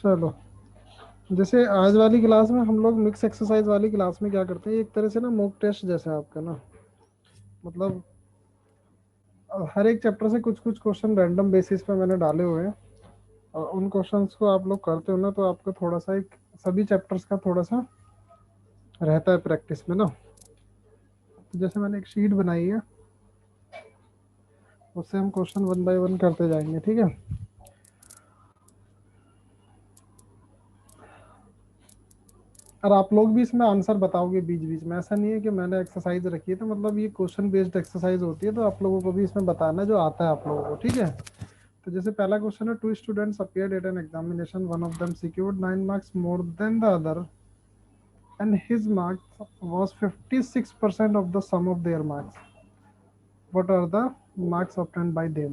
चलो, जैसे आज वाली क्लास में हम लोग मिक्स एक्सरसाइज वाली क्लास में क्या करते हैं, एक तरह से ना मॉक टेस्ट जैसा है आपका ना, मतलब हर एक चैप्टर से कुछ कुछ क्वेश्चन रैंडम बेसिस पे मैंने डाले हुए हैं, और उन क्वेश्चंस को आप लोग करते हो ना, तो आपको थोड़ा सा एक सभी चैप्टर्स का थोड़ा सा रहता है प्रैक्टिस में ना। तो जैसे मैंने एक शीट बनाई है, उससे हम क्वेश्चन वन बाय वन करते जाएंगे, ठीक है। और आप लोग भी इसमें आंसर बताओगे बीच बीच में, ऐसा नहीं है कि मैंने एक्सरसाइज रखी है तो मतलब ये क्वेश्चन बेस्ड एक्सरसाइज होती है, तो आप लोगों को भी इसमें बताना है जो आता है आप लोगों को, ठीक है। तो जैसे पहला क्वेश्चन है, two students appeared at an examination, one of them secured 9 marks more than the other and his marks was 56% of the sum of their marks. What are the marks obtained by them?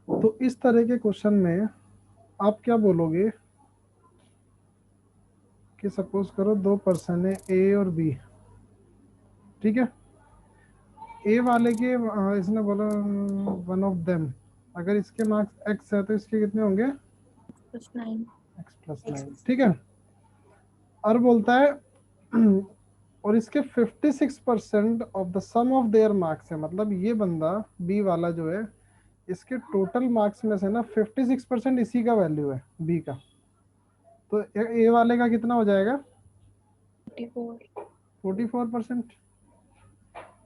तो इस तरह के question में आप क्या बोलोगे कि suppose करो दो पर्सन है ए और बी, ठीक है। ए वाले के इसने बोला वन ऑफ देम, अगर इसके मार्क्स एक्स है तो इसके कितने होंगे, +9। x+9, ठीक है। और बोलता है और इसके 56% of the sum of their marks है, मतलब ये बंदा बी वाला जो है, इसके टोटल मार्क्स में से ना 56% इसी का वैल्यू है बी का। तो ए वाले का कितना हो जाएगा, 44। 44%।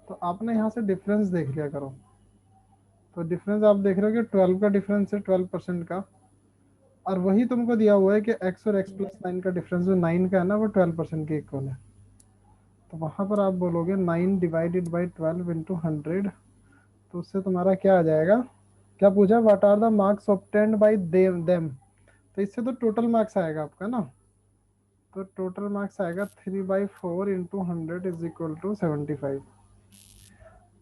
तो आपने यहाँ से डिफरेंस देख लिया करो, तो डिफरेंस आप देख रहे हो कि 12 का डिफरेंस है 12% का, और वही तुमको दिया हुआ है कि एक्स और x+9 का डिफरेंस जो 9 का है ना, वो 12% के इक्वल है। तो वहां पर आप बोलोगे 9 ÷ 12 × 100, तो उससे तुम्हारा क्या आ जाएगा, क्या पूछा, what are the marks obtained by them. तो इससे तो टोटल मार्क्स आएगा आपका ना, तो टोटल मार्क्स आएगा 3/4 × 100 = 75।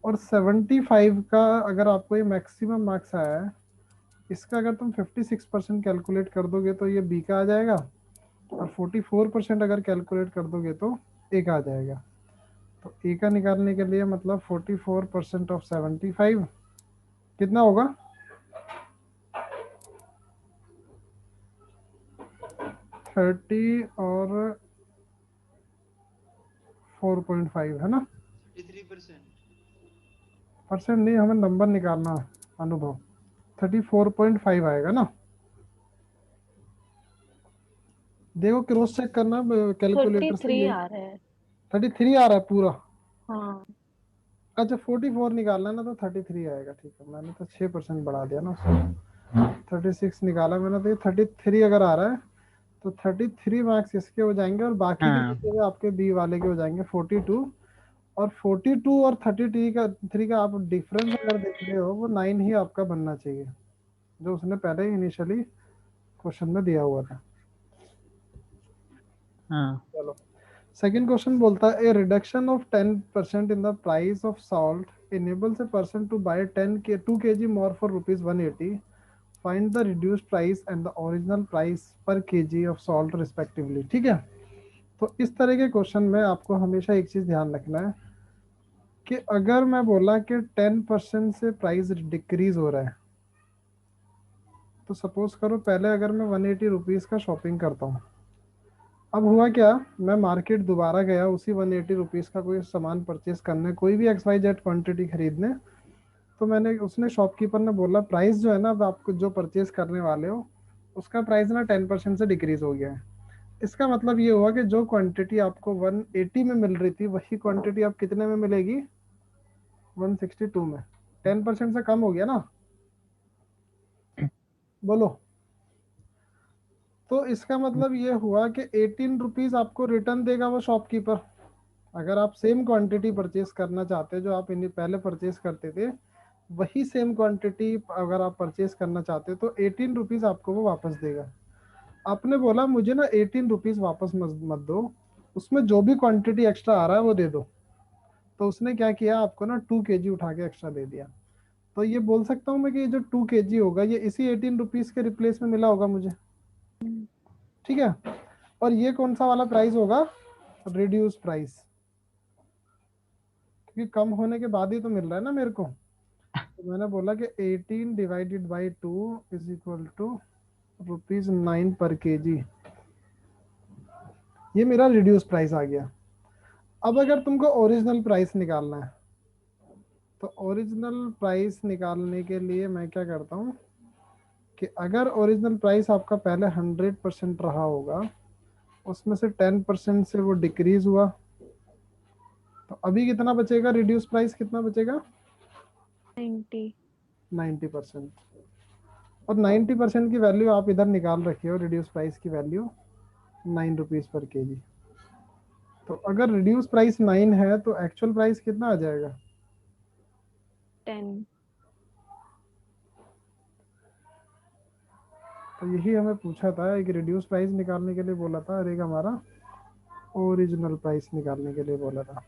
और 75 का अगर आपको ये मैक्सिमम मार्क्स आया है, इसका अगर तुम 56% कैलकुलेट कर दोगे तो ये बी का आ जाएगा, और 44% अगर कैलकुलेट कर दोगे तो ए का आ जाएगा। तो ए का निकालने के लिए मतलब 44% ऑफ 75 कितना होगा, 30 और 4.5 है ना। 33%। परसेंट नहीं, हमें नंबर निकालना है, अनुभव। 34.5 आएगा ना, देखो क्रॉस चेक करना कैलकुलेटर से, 33 यही आ रहा है। 33 आ रहा है पूरा। हाँ। अच्छा 44 निकालना है ना, तो 33 आएगा, ठीक है। मैंने तो 6% बढ़ा दिया ना उसको, 36 निकाला मैंने, तो ये 33 अगर आ रहा है, तो 33 मार्क्स इसके हो जाएंगे, और बाकी के हाँ बचे हुए आपके बी वाले के हो जाएंगे 42। और 42 और 33 का आप डिफरेंस अगर देख रहे हो, वो 9 ही आपका बनना चाहिए, जो उसने पहले इनिशियली क्वेश्चन में दिया हुआ था। हाँ। चलो, सेकंड क्वेश्चन बोलता है, a reduction of 10% in the price of salt enables a person to buy 2 kg more for ₹180. Find the reduced price and the original price per kg of salt respectively, ठीक है। तो इस तरह के question में आपको हमेशा एक चीज ध्यान रखना है कि अगर मैं बोला कि 10% से प्राइस डिक्रीज हो रहा है, तो सपोज करो पहले अगर मैं 180 रुपीज का शॉपिंग करता हूँ, अब हुआ क्या, मैं मार्केट दोबारा गया उसी 180 रुपीज का कोई सामान परचेज करने, कोई भी XYZ क्वांटिटी खरीदने, तो मैंने, उसने शॉपकीपर ने बोला प्राइस जो है ना, अब आपको जो परचेज करने वाले हो उसका प्राइस ना 10% से डिक्रीज हो गया है। इसका मतलब ये हुआ कि जो क्वांटिटी आपको 180 में मिल रही थी, वही क्वांटिटी आप कितने में मिलेगी, 162 में। 10% से कम हो गया ना, बोलो। तो इसका मतलब ये हुआ कि 18 रुपीज आपको रिटर्न देगा वो शॉपकीपर। अगर आप सेम क्वांटिटी परचेज करना चाहते हो जो आप इन्हें पहले परचेज करते थे, वही सेम क्वांटिटी अगर आप परचेज करना चाहते हो, तो 18 रुपीज आपको वो वापस देगा। आपने बोला मुझे ना 18 रुपीज वापस मत दो, उसमें जो भी क्वांटिटी एक्स्ट्रा आ रहा है वो दे दो। तो उसने क्या किया, आपको ना 2 kg उठा के एक्स्ट्रा दे दिया। तो ये बोल सकता हूँ मैं कि ये जो 2 kg होगा, ये इसी 18 रुपीज के रिप्लेस में मिला होगा मुझे, ठीक है। और ये कौन सा वाला प्राइस होगा, रिड्यूस प्राइस, क्योंकि कम होने के बाद ही तो मिल रहा है ना मेरे को। तो मैंने बोला कि 18 ÷ 2 = ₹9 पर केजी, ये मेरा रिड्यूस प्राइस आ गया। अब अगर तुमको ओरिजिनल प्राइस निकालना है, तो ओरिजिनल प्राइस निकालने के लिए मैं क्या करता हूँ कि अगर ओरिजिनल प्राइस आपका पहले 100% रहा होगा, उसमें से 10% से वो डिक्रीज हुआ, तो अभी कितना बचेगा, रिड्यूस प्राइस कितना बचेगा, 90। 90%। और 90% की वैल्यू आप इधर निकाल रखे हो, रिड्यूस प्राइस की वैल्यू ₹9 पर केजी। तो अगर रिड्यूस प्राइस 9 है तो एक्चुअल प्राइस कितना आ जाएगा, 10। तो यही हमें पूछा था, एक रिड्यूस प्राइस निकालने के लिए बोला था और एक हमारा ओरिजिनल प्राइस निकालने के लिए बोला था।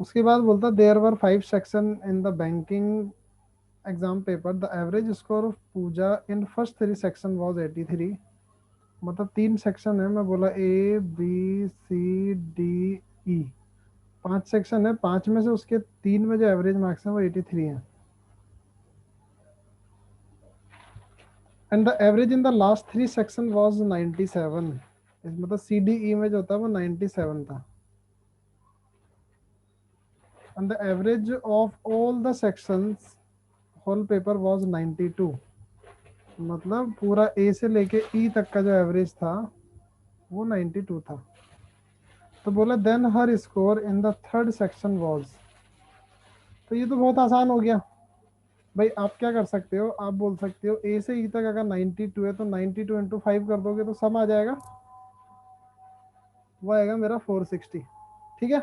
उसके बाद बोलता there were 5 section in the banking exam paper, the average score of Pooja in first 3 section was 83। मतलब 3 सेक्शन है, मैं बोला A B C D E, 5 section है, 5 में से उसके 3 में जो एवरेज मार्क्स है वो 83 है। And the average in the last 3 section was 97। मतलब सी डी ई में जो था वो 97 था। And the average of all the sections whole paper was 92। मतलब पूरा ए से लेके ई तक का जो एवरेज था वो 92 था। तो बोला then her score in the third section was. तो ये तो बहुत आसान हो गया भाई। आप क्या कर सकते हो, आप बोल सकते हो ए से ई तक अगर 92 है तो 92 इंटू 5 कर दोगे तो सम आ जाएगा, वो आएगा मेरा 460। ठीक है,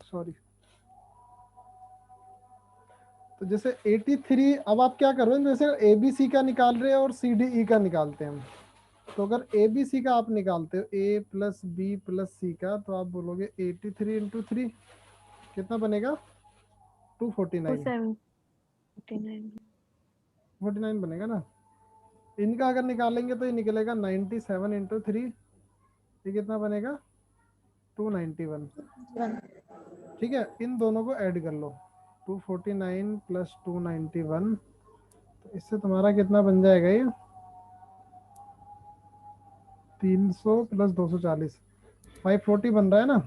सॉरी। तो जैसे 83, अब आप क्या कर रहे हो, जैसे ए बी सी का निकाल रहे हैं और सी डी ई का निकालते हैं हम। तो अगर ए बी सी का आप निकालते हो, ए प्लस बी प्लस सी का, तो आप बोलोगे 83 इंटू 3 कितना बनेगा, 249। 279। 49 बनेगा ना। इनका अगर निकालेंगे तो ये निकलेगा 97 इंटू 3, ये कितना बनेगा, 291। ठीक है, इन दोनों को ऐड कर लो, 249 प्लस 291, तो इससे तुम्हारा कितना बन जाएगा ये, 300 प्लस 240, 540 बन रहा है ना।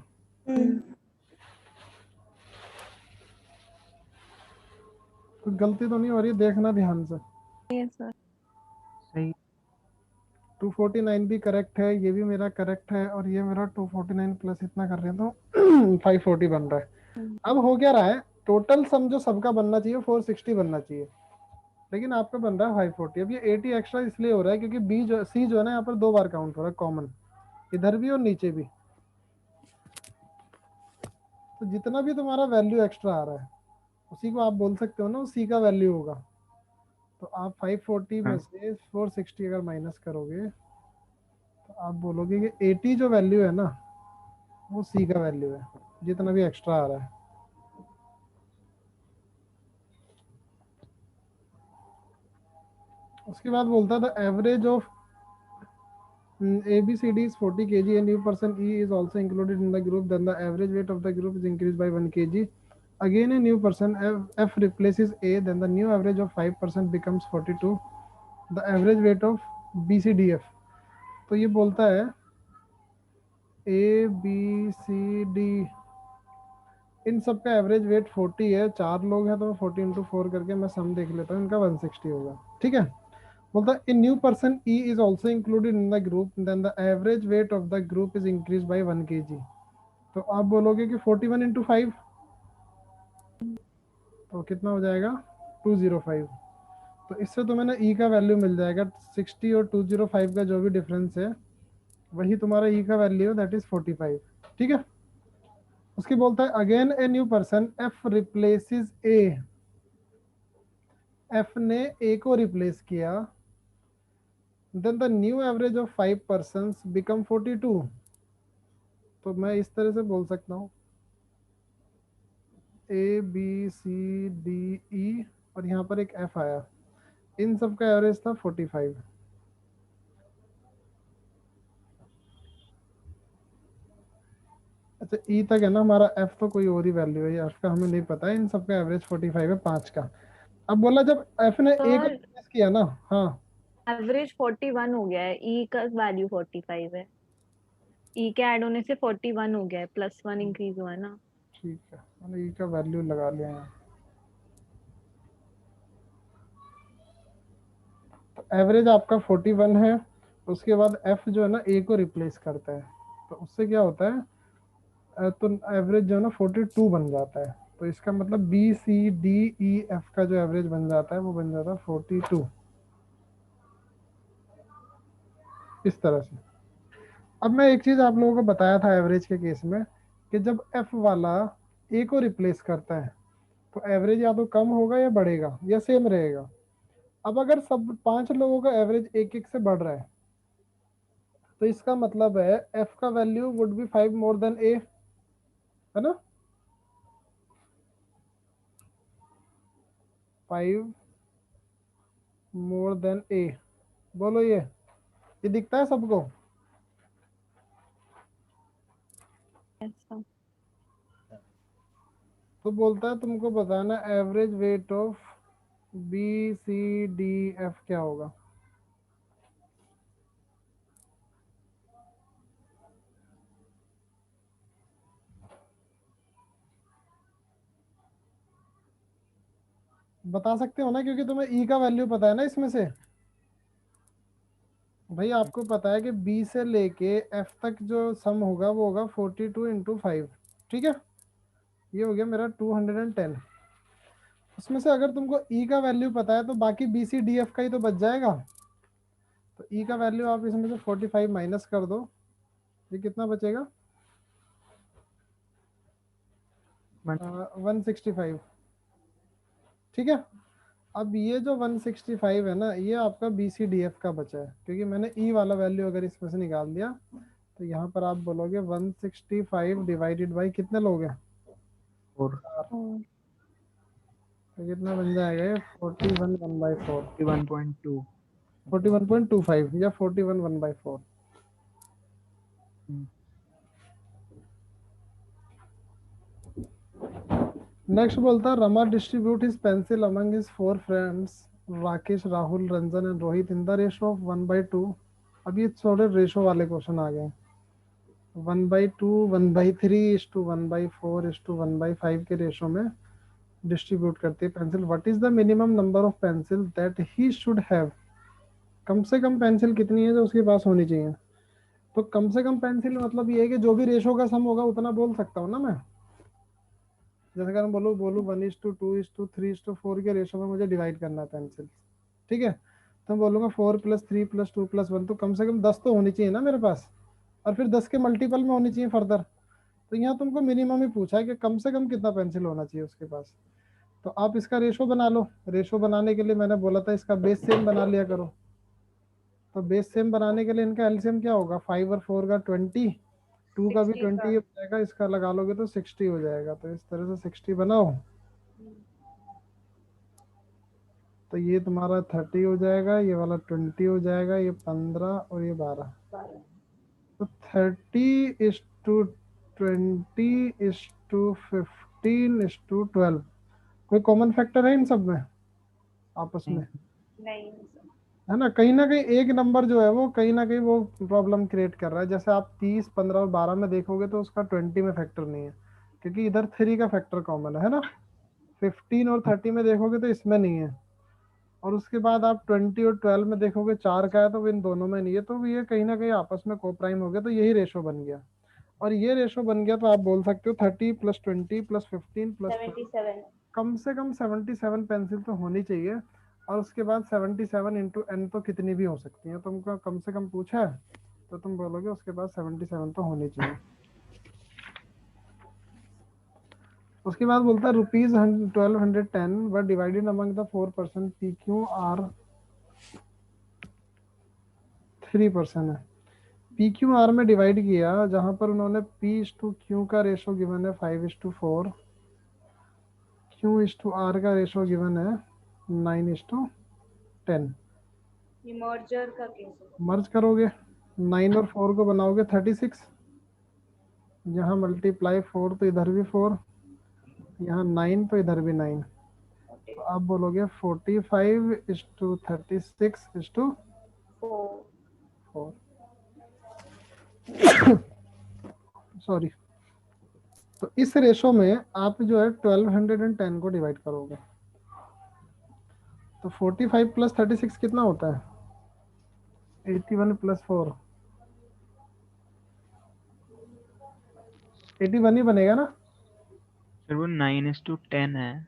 कोई गलती तो नहीं हो रही, देखना ध्यान से। Yes sir. सही। 249 भी करेक्ट है, ये भी मेरा करेक्ट है, और ये मेरा 249 प्लस इतना कर रहे हैं तो 540 बन रहा है। अब हो क्या रहा है, टोटल सम जो सबका बनना चाहिए 460 बनना चाहिए, लेकिन आपका बन रहा है 540। अब ये 80 एक्स्ट्रा इसलिए हो रहा है क्योंकि बी जो सी जो है ना, यहाँ पर 2 बार काउंट हो रहा है कॉमन, इधर भी और नीचे भी। तो जितना भी तुम्हारा वैल्यू एक्स्ट्रा आ रहा है उसी को आप बोल सकते हो ना सी का वैल्यू होगा। तो आप 540 में हाँ। से 460 अगर माइनस करोगे तो आप बोलोगे कि 80 जो वैल्यू है ना वो सी का वैल्यू है, जितना भी एक्स्ट्रा आ रहा है। उसके बाद बोलता था average of ABCD is 40 kg, a new person E is also included in the group, then the average weight of the group is increased by 1 kg. Again a new person F replaces A, then the new average of 5% becomes 42, the average weight of BCDF। तो ये बोलता है ABCD इन सब का average weight 40 है, 4 लोग हैं, तो मैं 40 इंटू 4 करके मैं सम देख लेता हूँ, इनका 160 होगा। ठीक है, बोलता a new person E is also included in the group, then the average weight of the group is increase by 1 kg। तो आप बोलोगे कि 41 इंटू 5, तो कितना हो जाएगा, 205। तो इससे तो मैंने ई का वैल्यू मिल जाएगा, 60 और 205 का जो भी डिफरेंस है वही तुम्हारा ई का वैल्यू है, दैट इज 45। ठीक है, उसकी बोलता है again a new person F replaces A, F ने ए को रिप्लेस किया, then the new average of 5 person become 42। तो मैं इस तरह से बोल सकता हूँ ए बी सी डी ई, और यहाँ पर एक एफ आया, इन सब का एवरेज था 45। अच्छा ई तक है ना हमारा, एफ तो कोई और ही वैल्यू है, एफ का हमें नहीं पता है, इन सबका एवरेज 45 है 5 का। अब बोला जब एफ ने ए को सर रिप्लेस किया ना। हाँ एवरेज 41 हो गया है, ई का वैल्यू 45 है। ई के ऐड होने से 41 हो गया है, +1 इंक्रीज हुआ है ना। ठीक है, मैंने ई का वैल्यू लगा लिया यहाँ। तो एवरेज आपका 41 है। उसके बाद एफ जो है ना ए को रिप्लेस करता है, तो उससे क्या होता है, तो एवरेज जो है ना 42 बन जाता है। तो इसका मतलब B C D E F का जो एवरेज बन जाता है वो बन जाता है 42, इस तरह से। अब मैं एक चीज आप लोगों को बताया था एवरेज के केस में, कि जब एफ वाला ए को रिप्लेस करता है तो एवरेज या तो कम होगा या बढ़ेगा या सेम रहेगा। अब अगर सब 5 लोगों का एवरेज एक एक से बढ़ रहा है, तो इसका मतलब है एफ का value would be 5 more than A, है ना। 5 मोर देन ए, बोलो ये दिखता है सबको। ऐसा। तो बोलता है तुमको बताना average weight of B C D F क्या होगा। बता सकते हो ना, क्योंकि तुम्हें ई का वैल्यू पता है ना इसमें से। भाई आपको पता है कि बी से लेके एफ तक जो सम होगा वो होगा 42 × 5। ठीक है, ये हो गया मेरा 210। उसमें से अगर तुमको ई का वैल्यू पता है तो बाकी बी सी डी एफ का ही तो बच जाएगा। तो ई का वैल्यू आप इसमें से 45 माइनस कर दो, ये कितना बचेगा, 165। ठीक है, अब ये जो 165 है ना, ये आपका बी सी डी एफ का बचा है, क्योंकि मैंने ई वाला वैल्यू अगर इसमें से निकाल दिया, तो यहाँ पर आप बोलोगे 165 डिवाइडेड बाई कितने लोग हैं, और 4। और तो कितना बन जाएगा ये, 41 1/4, 41.2। 41.25 या 41 1/4। नेक्स्ट बोलता है Rama distribute his pencil among his 4 friends Rakesh Rahul Ranjan and Rohit in the ratio of 1/2। अब ये थोड़े रेशो वाले क्वेश्चन आ गए। 1/2 1/3 1/4 1/5 के रेशो में डिस्ट्रीब्यूट करती है pencil. What is the minimum number of pencil that he should have. कम से कम पेंसिल कितनी है जो उसके पास होनी चाहिए। तो कम से कम पेंसिल मतलब ये है कि जो भी रेशो का सम होगा उतना बोल सकता हूँ ना मैं। जैसे अगर मैं बोलूँ बोलूँ 1:2:3:4 के रेशो में मुझे डिवाइड करना है पेंसिल। ठीक है, तो मैं बोलूँगा 4+3+2+1, तो कम से कम 10 तो होनी चाहिए ना मेरे पास, और फिर 10 के मल्टीपल में होनी चाहिए फर्दर। तो यहाँ तुमको मिनिमम ही पूछा है कि कम से कम कितना पेंसिल होना चाहिए उसके पास। तो आप इसका रेशो बना लो। रेशो बनाने के लिए मैंने बोला था इसका बेस सेम बना लिया करो। तो बेस सेम बनाने के लिए इनका एलसीएम क्या होगा, 5 और 4 का 20, 2 का भी 20 हो जाएगा, इसका लगा लोगे तो 60 हो जाएगा। तो इस तरह से 60 बनाओ, तो ये तुम्हारा 30 हो जाएगा, ये वाला 20 हो जाएगा, ये 15 और ये 12। तो 30:20:15:12। कोई कॉमन फैक्टर है इन सब में आपस में, है ना कहीं एक नंबर जो है वो कहीं ना कहीं वो प्रॉब्लम क्रिएट कर रहा है। जैसे आप 30 15 और 12 में देखोगे तो उसका 20 में फैक्टर नहीं है, क्योंकि इधर 3 का फैक्टर कॉमन है ना। 15 और 30 में देखोगे तो इसमें नहीं है। और उसके बाद आप 20 और 12 में देखोगे 4 का है, तो वो इन दोनों में नहीं है, तो ये कहीं ना कहीं आपस में कोप्राइम हो गया, तो यही रेशो बन गया। और ये रेशो बन गया तो आप बोल सकते हो 30+20+15+12, कम से कम 77 पेंसिल तो होनी चाहिए। और उसके बाद 77 × n तो कितनी भी हो सकती है, तुमको कम से कम पूछा है तो तुम बोलोगे उसके बाद 77 तो होनी चाहिए। उसके बाद बोलता है ₹1210 were divided among the 4 person PQR 3% है। PQR में डिवाइड किया जहां पर उन्होंने P/Q का रेशो गिवन है 5:4, Q/R का रेशो गिवन है 9:10। ये मर्जर का केस है। मर्ज करोगे, 9 और 4 को बनाओगे 36, यहाँ मल्टीप्लाई 4 तो इधर भी 4, यहाँ 9 तो इधर भी 9। तो आप बोलोगे 45:36:4। सॉरी। तो इस रेशो में आप जो है 1210 को डिवाइड करोगे। तो 45 + 36 कितना होता है? 81 + 4, 81 ही बनेगा ना? फिर वो 9:10 है,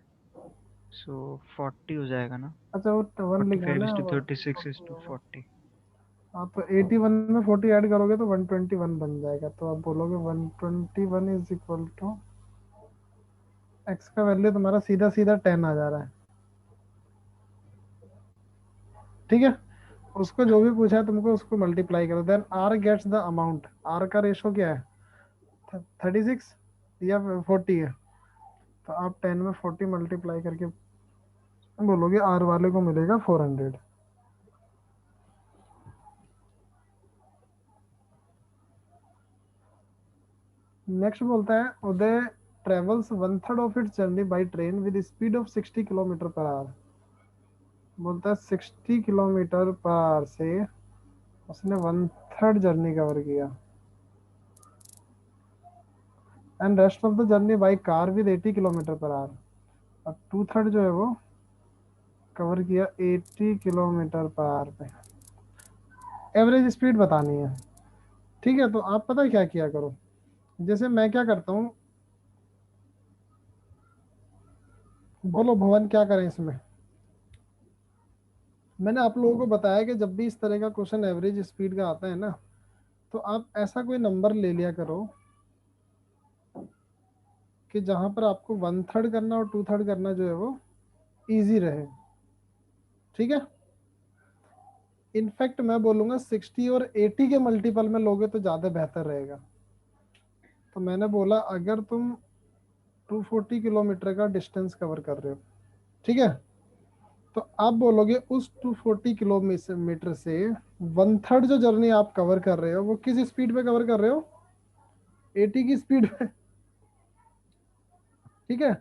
सो 40 हो जाएगा ना। अच्छा, वो 1 लिखा है 45 ना इज टू वो। 36:40। हाँ, तो 81 में 40 ऐड करोगे तो 121 बन जाएगा। तो आप बोलोगे 121 इज इक्वल टू, एक्स का वैल्यू तुम्हारा सीधा सीधा 10 आ जा रहा है। ठीक है। उसको जो भी पूछा है तुमको उसको मल्टीप्लाई करो, then R gets the amount. R का रेशो क्या है? 36 या 40 है। तो आप 10 में 40 मल्टीप्लाई करके बोलोगे आर वाले को मिलेगा 400। नेक्स्ट बोलता है Uday travels 1/3 of its journey by train with speed of 60 km/h। बोलता है 60 km/h से उसने 1/3 जर्नी कवर किया, and rest of the journey by car with 80 km/h। अब 2/3 जो है वो कवर किया 80 km/h पे। एवरेज स्पीड बतानी है। ठीक है, तो आप पता है क्या किया करो, जैसे मैं क्या करता हूँ, बोलो भवन क्या करें इसमें। मैंने आप लोगों को बताया कि जब भी इस तरह का क्वेश्चन एवरेज स्पीड का आता है ना, तो आप ऐसा कोई नंबर ले लिया करो कि जहां पर आपको 1/3 करना और 2/3 करना जो है वो इजी रहे। ठीक है। इनफैक्ट मैं बोलूंगा 60 और 80 के मल्टीपल में लोगे तो ज्यादा बेहतर रहेगा। तो मैंने बोला अगर तुम 240 किलोमीटर का डिस्टेंस कवर कर रहे हो, ठीक है, तो आप बोलोगे उस 240 किलोमीटर से 1/3 जो जर्नी आप कवर कर रहे हो वो किस स्पीड पे कवर कर रहे हो? 80 की स्पीड पे। ठीक है।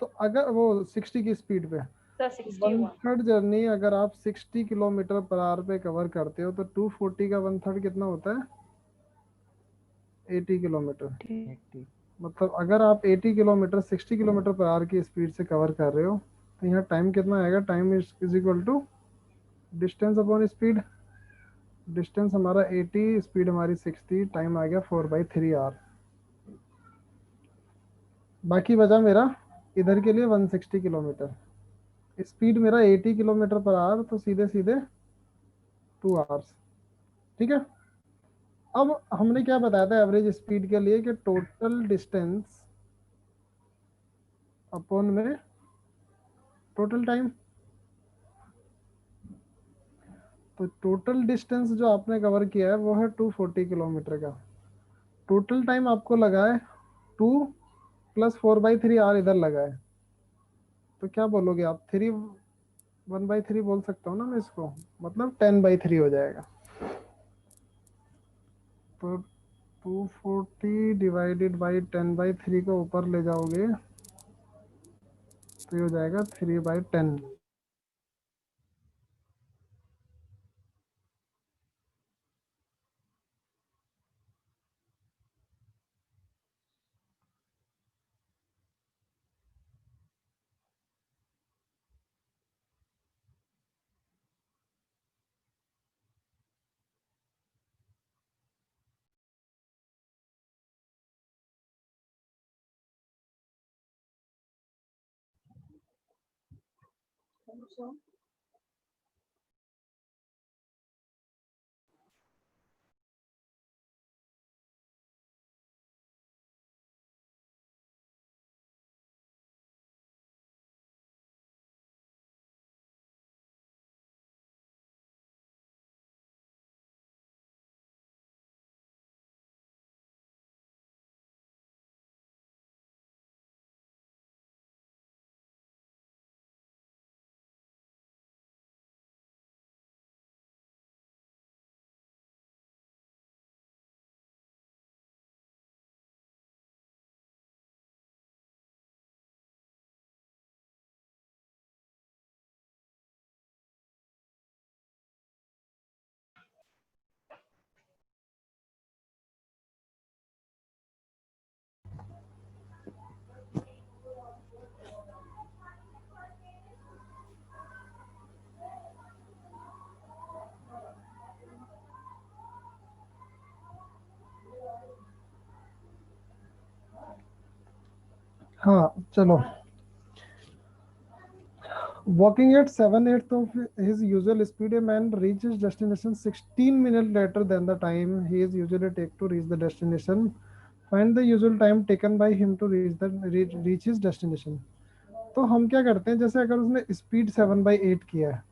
तो अगर वो 60 की स्पीड पे, The वन 61. थर्ड जर्नी अगर आप 60 km/h पे कवर करते हो तो 240 का 1/3 कितना होता है? 80 किलोमीटर। 80। मतलब अगर आप 80 किलोमीटर 60 km/h की स्पीड से कवर कर रहे हो तो यहाँ टाइम कितना आएगा? Time is equal to distance upon speed. Distance हमारा 80, स्पीड हमारी 60, टाइम आ गया 4/3 आवर। बाकी बचा मेरा इधर के लिए 160 किलोमीटर। स्पीड मेरा 80 km/h, तो सीधे सीधे 2 आवर्स। ठीक है। अब हमने क्या बताया था एवरेज स्पीड के लिए कि टोटल डिस्टेंस अपॉन में टोटल टाइम। तो टोटल डिस्टेंस जो आपने कवर किया है वो है 240 किलोमीटर का। टोटल टाइम आपको लगा है 2 + 4/3 आवर इधर लगा है। तो क्या बोलोगे आप? 1/3 बोल सकता हूँ ना मैं इसको, मतलब 10/3 हो जाएगा। तो 240 डिवाइडेड बाई 10/3 को ऊपर ले जाओगे तो ये हो जाएगा 3/10। हाँ चलो. Walking at 7/8 of his usual speed, a man reaches destination 16 minutes later than the time he is usually take to reach the destination. Find the usual time taken by him to reach his destination. तो हम क्या करते हैं, जैसे अगर उसने speed 7/8 किया है,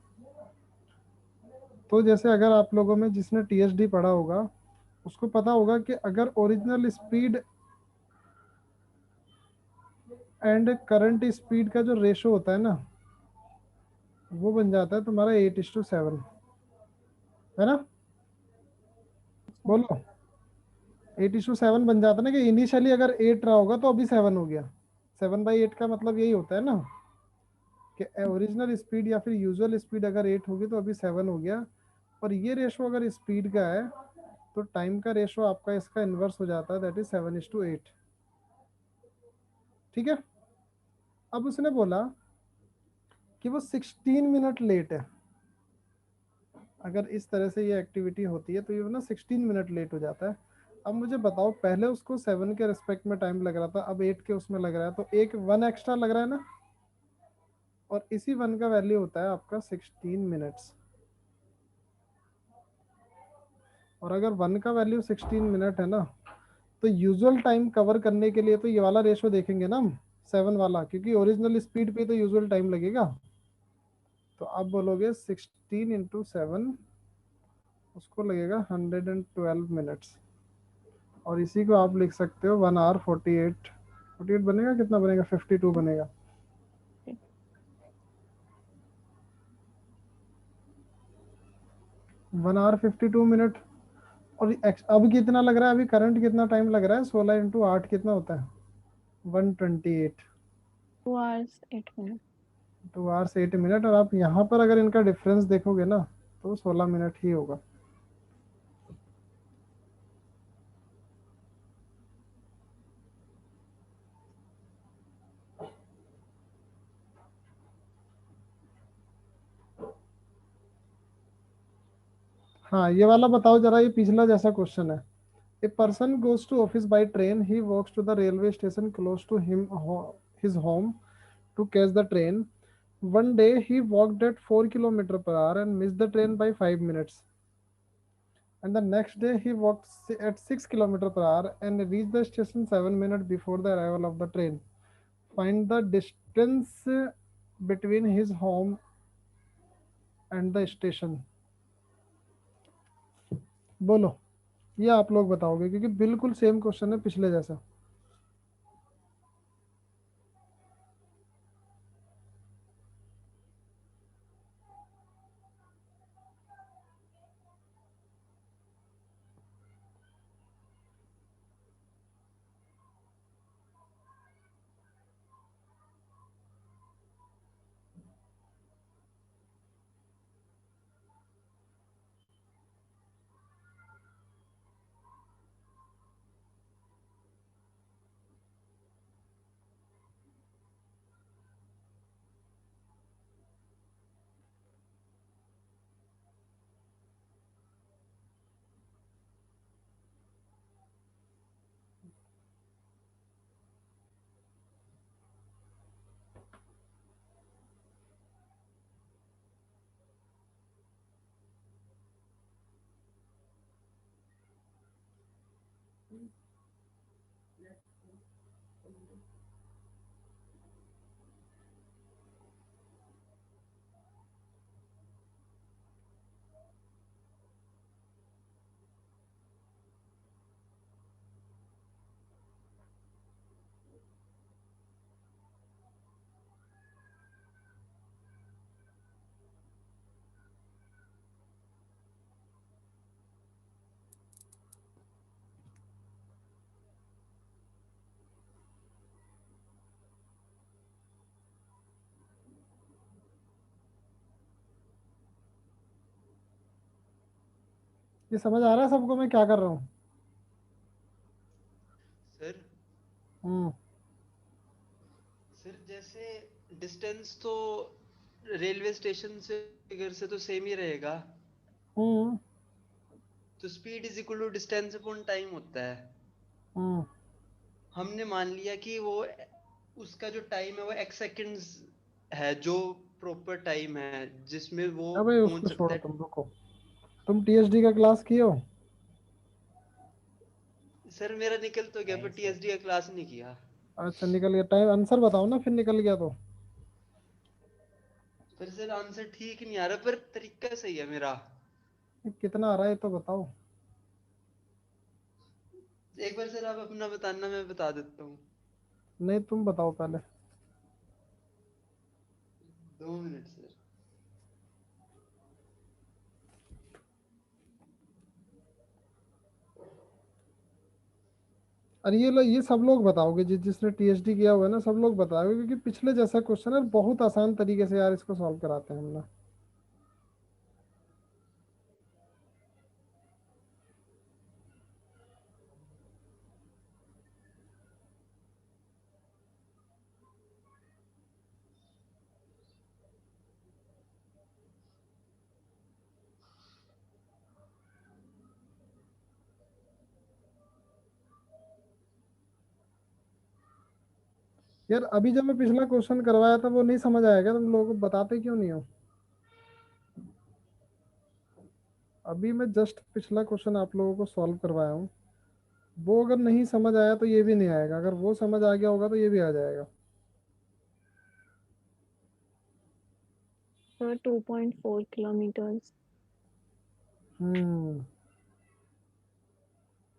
तो जैसे अगर आप लोगों में जिसने टीएसडी पढ़ा होगा उसको पता होगा कि अगर original speed and current speed का जो रेशो होता है ना, वो बन जाता है तुम्हारा 8:7, है ना? बोलो. 8:7 बन जाता है ना, कि इनिशियली अगर 8 रहा होगा तो अभी 7 हो गया. 7/8 का मतलब यही होता है ना, कि ओरिजिनल स्पीड या फिर यूजुअल स्पीड अगर 8 होगी तो अभी 7 हो गया. और ये रेशो अगर स्पीड का है तो टाइम का रेशो आपका इसका इन्वर्स हो जाता है, दैट इज 7:8. ठीक है. अब उसने बोला कि वो 16 मिनट लेट है. अगर इस तरह से ये एक्टिविटी होती है तो ये ना 16 मिनट लेट हो जाता है. अब मुझे बताओ, पहले उसको 7 के रिस्पेक्ट में टाइम लग रहा था, अब 8 के उसमें लग रहा है, तो एक 1 एक्स्ट्रा लग रहा है ना. और इसी 1 का वैल्यू होता है आपका 16 मिनट्स. और अगर 1 का वैल्यू 16 मिनट है ना, तो यूजुअल टाइम कवर करने के लिए तो ये वाला रेशो देखेंगे ना हम, 7 वाला, क्योंकि ओरिजिनल स्पीड पे तो यूजुअल टाइम लगेगा. तो आप बोलोगे 16 × 7, उसको लगेगा 112 मिनट्स. और इसी को आप लिख सकते हो 1 hour 48. 48 बनेगा, कितना बनेगा, 52 बनेगा. 1 hour 52 मिनट. और अब कितना लग रहा है, अभी करंट कितना टाइम लग रहा है, 16 × 8 कितना होता है, 128. 2 hours 8 minutes. 2 hours 8 minute. और आप यहाँ पर अगर इनका डिफरेंस देखोगे ना, तो 16 मिनट ही होगा. हाँ, ये वाला बताओ जरा, ये पिछला जैसा क्वेश्चन है. A person goes to office by train, he walks to the railway station close to his home to catch the train. One day he walked at 4 kilometers per hour and missed the train by 5 minutes. And the next day he walked at 6 kilometers per hour and reached the station 7 minutes before the arrival of the train. Find the distance between his home and the station. बोलो. ये आप लोग बताओगे क्योंकि बिल्कुल same question है पिछले जैसा. ये समझ आ रहा है सबको मैं क्या कर रहा हूँ? Sir hmm. सर जैसे डिस्टेंस तो रेलवे स्टेशन से घर से तो सेम ही रहेगा, हम्म. तो speed is equal to distance upon time होता है. हम्म. हमने मान लिया कि वो उसका जो टाइम है वो x सेकंड्स है, जो प्रॉपर टाइम है जिसमें वो अबे उसको पहुंच सकता छोड़ो, है। तुम रुको। तुम टीएसडी का क्लास किए हो? सर मेरा निकल तो गया, पर टीएसडी का क्लास नहीं किया। अच्छा निकल गया टाइम, आंसर बताओ ना फिर निकल गया तो। पर सर आंसर ठीक नहीं आ रहा, पर तरीका सही है मेरा। कितना आ रहा है तो बताओ। एक बार सर आप अपना बताना, मैं बता देता हूँ। नहीं तुम बताओ पहले। 2 मिनट सर। अरे ये सब लोग बताओगे, जिसने टीएसडी किया हुआ है ना, सब लोग बताओगे, क्योंकि पिछले जैसा क्वेश्चन है, बहुत आसान तरीके से यार इसको सॉल्व कराते हैं हम ना। यार अभी जब मैं पिछला क्वेश्चन करवाया था वो नहीं समझ आया क्या? तुम लोगों को बताते क्यों नहीं हो? अभी मैं जस्ट पिछला क्वेश्चन आप लोगों को सॉल्व करवाया हूँ। वो अगर नहीं समझ आया तो ये भी नहीं आएगा, अगर वो समझ आ गया होगा तो ये भी आ जाएगा। Sir 2.4 kilometres.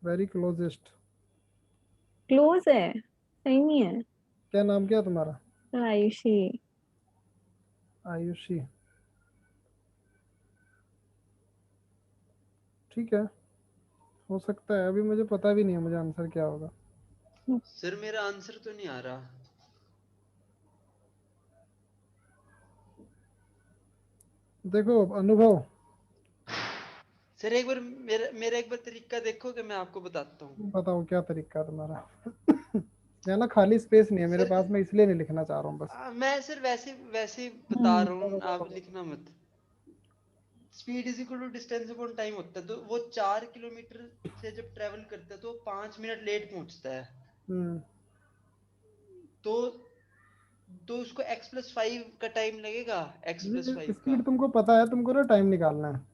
Very closest. Close है, सही नहीं है। क्या नाम क्या है तुम्हारा? सर आयुषी। आयुषी, ठीक है, हो सकता है। अभी मुझे पता भी नहीं है मुझे आंसर क्या होगा। सर मेरा आंसर तो नहीं आ रहा। देखो अनुभव, सर एक बार मेरा मेरा एक बार तरीका देखो कि मैं आपको बताता हूँ। बताओ क्या तरीका है तुम्हारा? यहाँ ना खाली स्पेस नहीं है मेरे सर पास, मैं इसलिए नहीं लिखना चाह रहा हूँ बस। मैं सर वैसे वैसे ही बता रहा बोलो हूँ, बोलो आप बोलो। लिखना मत। Speed is equal to distance upon time होता है, तो वो 4 किलोमीटर से जब ट्रेवल करता है तो 5 मिनट लेट पहुंचता है। हम्म तो उसको x+5 का टाइम लगेगा, x+5 का। स्पीड तुमको पता है, तुमको ना टाइम निकालना है।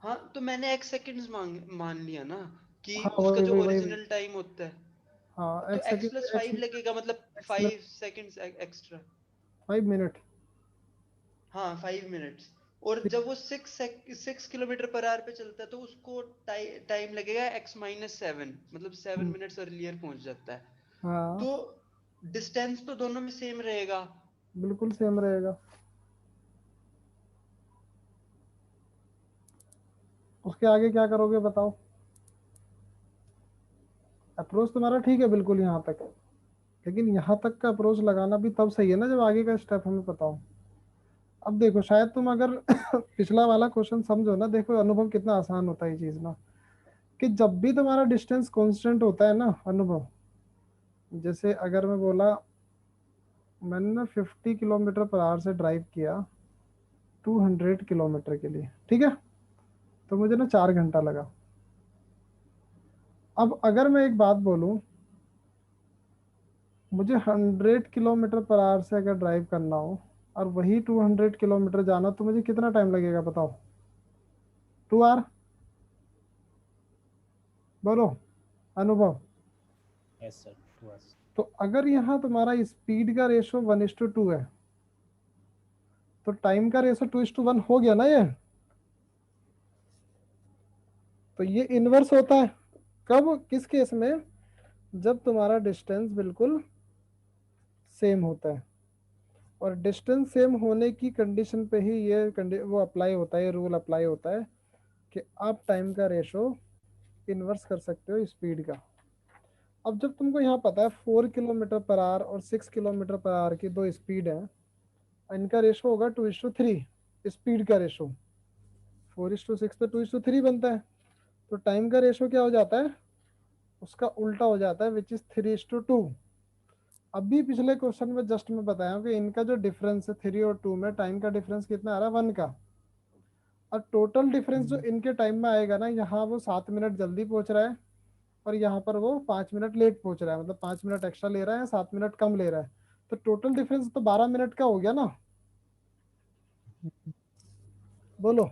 हाँ तो मैंने x सेकंड्स मान लिया ना कि हाँ उसका वही जो वही वही वही। ओरिजिनल टाइम होता है। हाँ तो x x second, plus x five minute, लगेगा, मतलब x minute, 5 seconds extra. 5 minute. हाँ 5 मिनट्स। और जब वो 6 किलोमीटर पर आवर पे चलता है तो उसको टाइम लगेगा x-7, मतलब 7 मिनट्स अर्लियर पहुंच जाता है। हाँ तो डिस्टेंस तो दोनों में सेम रहेगा। बिल्कुल सेम रहेगा। उसके आगे क्या करोगे बताओ? अप्रोच तुम्हारा ठीक है बिल्कुल यहाँ तक, लेकिन यहाँ तक का अप्रोच लगाना भी तब सही है ना जब आगे का स्टेप हमें पता हो। अब देखो शायद तुम अगर पिछला वाला क्वेश्चन समझो ना, देखो अनुभव कितना आसान होता है ये चीज ना, कि जब भी तुम्हारा डिस्टेंस कांस्टेंट होता है ना अनुभव, जैसे अगर मैं बोला मैंने ना 50 किलोमीटर पर आवर से ड्राइव किया 200 किलोमीटर के लिए, ठीक है, तो मुझे ना 4 घंटा लगा। अब अगर मैं एक बात बोलूं, मुझे 100 किलोमीटर पर आवर से अगर ड्राइव करना हो और वही 200 किलोमीटर जाना, तो मुझे कितना टाइम लगेगा बताओ? 2 आवर। बोलो अनुभव। Yes sir, 2 hours। तो अगर यहाँ तुम्हारा स्पीड का रेशो 1:2 है, तो टाइम का रेशो 2:1 हो गया ना ये। तो ये इनवर्स होता है कब, किस केस में? जब तुम्हारा डिस्टेंस बिल्कुल सेम होता है। और डिस्टेंस सेम होने की कंडीशन पे ही वो अप्लाई होता है, ये रूल अप्लाई होता है कि आप टाइम का रेशो इन्वर्स कर सकते हो स्पीड का। अब जब तुमको यहाँ पता है 4 किलोमीटर पर आवर और 6 किलोमीटर पर आवर की दो स्पीड है, इनका रेशो होगा 2:3, स्पीड का रेशो। 4:6 तो 2:3 बनता है। तो टाइम का रेशो क्या हो जाता है? उसका उल्टा हो जाता है, विच इज 3:2। अभी पिछले क्वेश्चन में जस्ट मैं बताया हूँ कि इनका जो डिफरेंस है 3 और 2 में, टाइम का डिफरेंस कितना आ रहा है? 1 का। और टोटल डिफरेंस जो इनके टाइम में आएगा ना, यहाँ वो 7 मिनट जल्दी पहुंच रहा है और यहाँ पर वो 5 मिनट लेट पहुंच रहा है, मतलब 5 मिनट एक्स्ट्रा ले रहा है, 7 मिनट कम ले रहा है, तो टोटल डिफरेंस तो 12 मिनट का हो गया ना। बोलो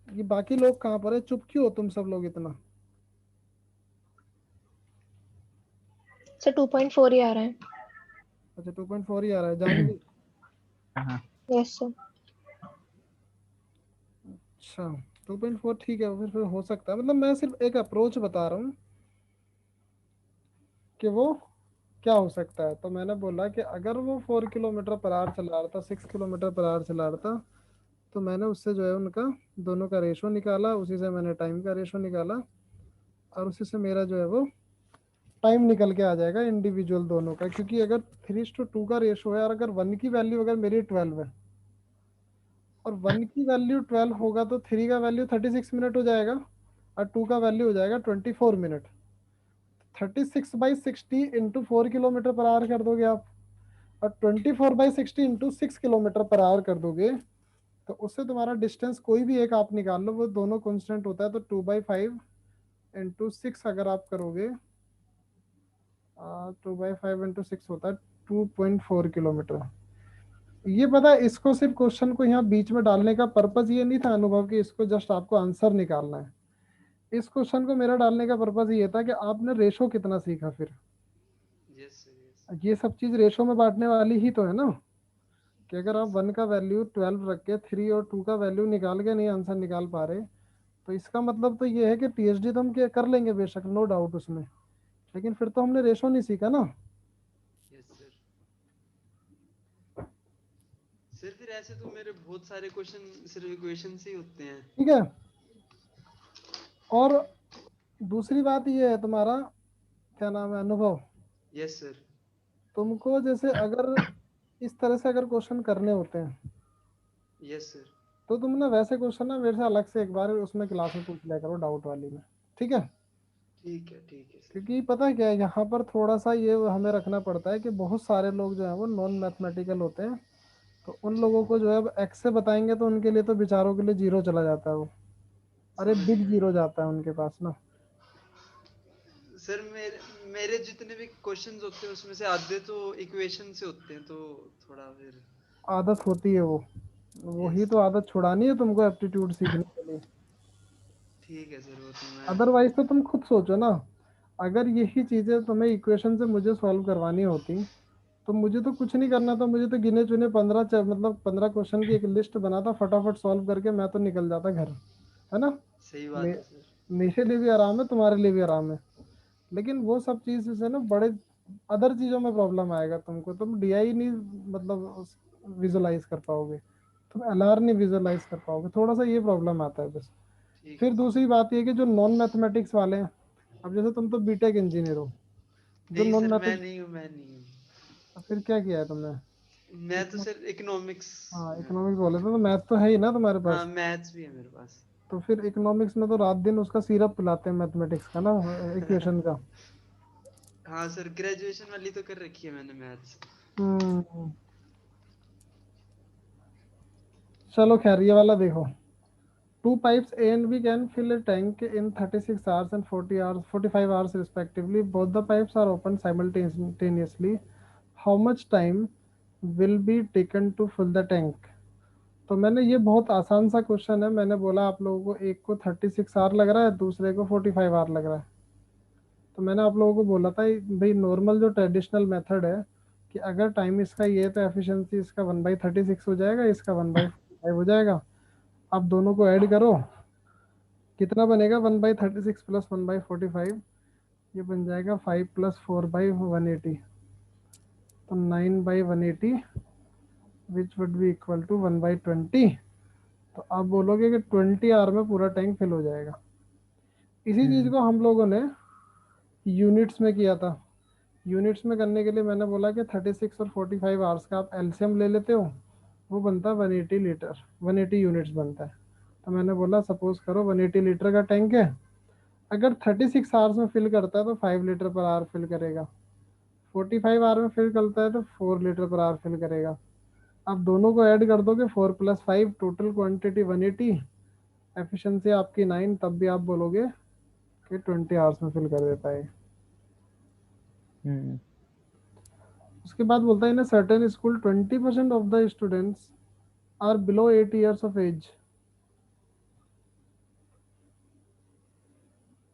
ये बाकी लोग कहाँ पर है, चुप क्यों हो तुम सब लोग इतना? सर 2.4 ही आ रहा है। अच्छा 2.4 ही आ रहा है जानवी। हाँ यस सर। अच्छा 2.4 ठीक है, फिर हो सकता है, मतलब मैं सिर्फ एक अप्रोच बता रहा हूँ कि वो क्या हो सकता है। तो मैंने बोला कि अगर वो 4 किलोमीटर पर आवर चला रहा था, 6 किलोमीटर पर आवर चला रहा था, तो मैंने उससे जो है उनका दोनों का रेशो निकाला, उसी से मैंने टाइम का रेशो निकाला, और उसी से मेरा जो है वो टाइम निकल के आ जाएगा इंडिविजुअल दोनों का। क्योंकि अगर 3:2 का रेशो है, और अगर 1 की वैल्यू अगर मेरी 12 है, और 1 की वैल्यू 12 होगा, तो 3 का वैल्यू 36 मिनट हो जाएगा, और 2 का वैल्यू हो जाएगा 24 minute. 36/60 into 4 kilometre per our कर दोगे आप, और 24/60 इंटू 6 किलोमीटर पर आवर कर दोगे, तो उससे तुम्हारा डिस्टेंस कोई भी एक आप निकाल लो, वो दोनों कांस्टेंट होता है, तो 2/5 इंटू 6 अगर आप करोगे, 2/5 इंटू 6 होता है 2.4 किलोमीटर। ये पता है, इसको सिर्फ क्वेश्चन को यहाँ बीच में डालने का पर्पज ये नहीं था अनुभव कि इसको जस्ट आपको आंसर निकालना है। इस क्वेश्चन को मेरा डालने का पर्पज ये था कि आपने रेशो कितना सीखा फिर। Yes sir, yes. ये सब चीज रेशो में बांटने वाली ही तो है ना, कि अगर आप 1 का वैल्यू 12 रख के 3 और 2 का वैल्यू निकाल के नहीं आंसर निकाल पा रहे, तो इसका मतलब तो ये है कि पीएचडी तो हम कर लेंगे बेशक, नो डाउट उसमें, लेकिन फिर तो हमने रेशो नहीं सीखा ना। Yes sir. सर फिर ऐसे तो मेरे बहुत सारे क्वेश्चन सिर्फ इक्वेशन से ही होते हैं। ठीक है। और दूसरी बात ये है तुम्हारा, क्या नाम है, अनुभव। Yes sir. तुमको जैसे अगर इस तरह से अगर क्वेश्चन करने होते हैं, यस सर। तो तुम ना वैसे क्वेश्चन ना मेरे से अलग से एक बार उसमें क्लास में पूछ लिया करो, डाउट वाली में। ठीक है। ठीक है सर। क्योंकि पता है क्या है, यहाँ पर थोड़ा सा ये हमें रखना पड़ता है कि बहुत सारे लोग जो है वो नॉन मैथमेटिकल होते हैं, तो उन लोगों को जो है अब एक्स से बताएंगे तो उनके लिए तो बेचारों के लिए जीरो चला जाता है वो, अरे समझ बिग गया जीरो जाता है उनके पास ना। सर। मेरे मेरे जितने भी क्वेश्चंस होते हैं उसमें से आधे तो इक्वेशन से होते हैं, तो थोड़ा फिर। आदत होती है वो, वही यस। तो आदत छुड़ानी है तुमको एप्टीट्यूड सीखने के लिए। ठीक है सर, वो तो मैं। अदरवाइज तो तुम खुद सोचो ना, अगर यही चीजें तुम्हें इक्वेशन से मुझे सॉल्व करवानी होती, तो मुझे तो कुछ नहीं करना था, मुझे तो गिने चुने 15 मतलब 15 क्वेश्चन की एक लिस्ट बनाता, फटाफट सॉल्व करके मैं तो निकल जाता घर, है ना। सही मे, बात है सर। मेरे लिए भी आराम है, तुम्हारे लिए भी आराम है। लेकिन वो सब चीज से ना बड़े अदर चीजों में प्रॉब्लम आएगा तुमको, तुम डीआई नहीं मतलब विजुलाइज कर पाओगे, तुम एलआर नहीं विजुलाइज कर पाओगे, थोड़ा सा ये प्रॉब्लम आता है बस। ठीक है फिर सर। दूसरी बात ये कि जो नॉन मैथमेटिक्स वाले हैं, अब जैसे तुम तो बीटेक इंजीनियर हो, जो नहीं नॉन सर, मैं मैथमेटिक्स, नहीं हूँ, मैं नहीं हूँ। फिर क्या किया है तुमने? मैं तो इतना, सर इकोनॉमिक्स हाँ में हूँ। इकोनॉमिक्स बोले थे, तो मैथ तो है ही ना तुम्हारे हाँ, पास। मैथ्स भी है मेरे पास। तो फिर इकोनॉमिक्स में तो रात दिन उसका सिरप पिलाते हैं मैथमेटिक्स का ना, इक्वेशन का। हाँ सर, ग्रेजुएशन वाली तो कर रखी है मैंने मैथ्स। हम्म। चलो खैर ये वाला देखो, two pipes A and B can fill a tank in 36 hours and 40 hours, 45 hours respectively. Both the pipes are open simultaneously. How much time will be taken to fill the tank? तो मैंने ये बहुत आसान सा question है, मैंने बोला आप लोगों को एक को 36 आवर लग रहा है, दूसरे को 45 आवर लग रहा है। तो मैंने आप लोगों को बोला था भाई नॉर्मल जो ट्रेडिशनल मेथड है, कि अगर टाइम इसका ये है तो एफिशिएंसी इसका 1/36 हो जाएगा, इसका 1/5 हो जाएगा। आप दोनों को ऐड करो, कितना बनेगा, 1/36 प्लस 1/45, ये बन जाएगा 5 प्लस 4/180, तो 9/180 which would be equal to 1/20। तो आप बोलोगे कि 20 आवर में पूरा टैंक फिल हो जाएगा। इसी चीज को हम लोगों ने यूनिट्स में किया था। यूनिट्स में करने के लिए मैंने बोला कि 36 और 45 आवर्स का आप एलसीएम ले लेते हो, वो बनता है 180 लीटर, 180 यूनिट्स बनता है। तो मैंने बोला सपोज करो 180 लीटर का टैंक है, अगर 36 आवर्स में फिल करता है तो 5 लीटर पर आवर फिल करेगा, 45 आवर में फिल करता है तो 4 लीटर पर आवर फिल करेगा। आप दोनों को ऐड कर दोगे, 4 प्लस 5 टोटल क्वांटिटी 180, एफिशिएंसी आपकी 9, तब भी आप बोलोगे कि 20 आवर्स में फिल कर देता है। हम्म उसके बाद बोलता है in certain school 20% of the students are below 8 years of age.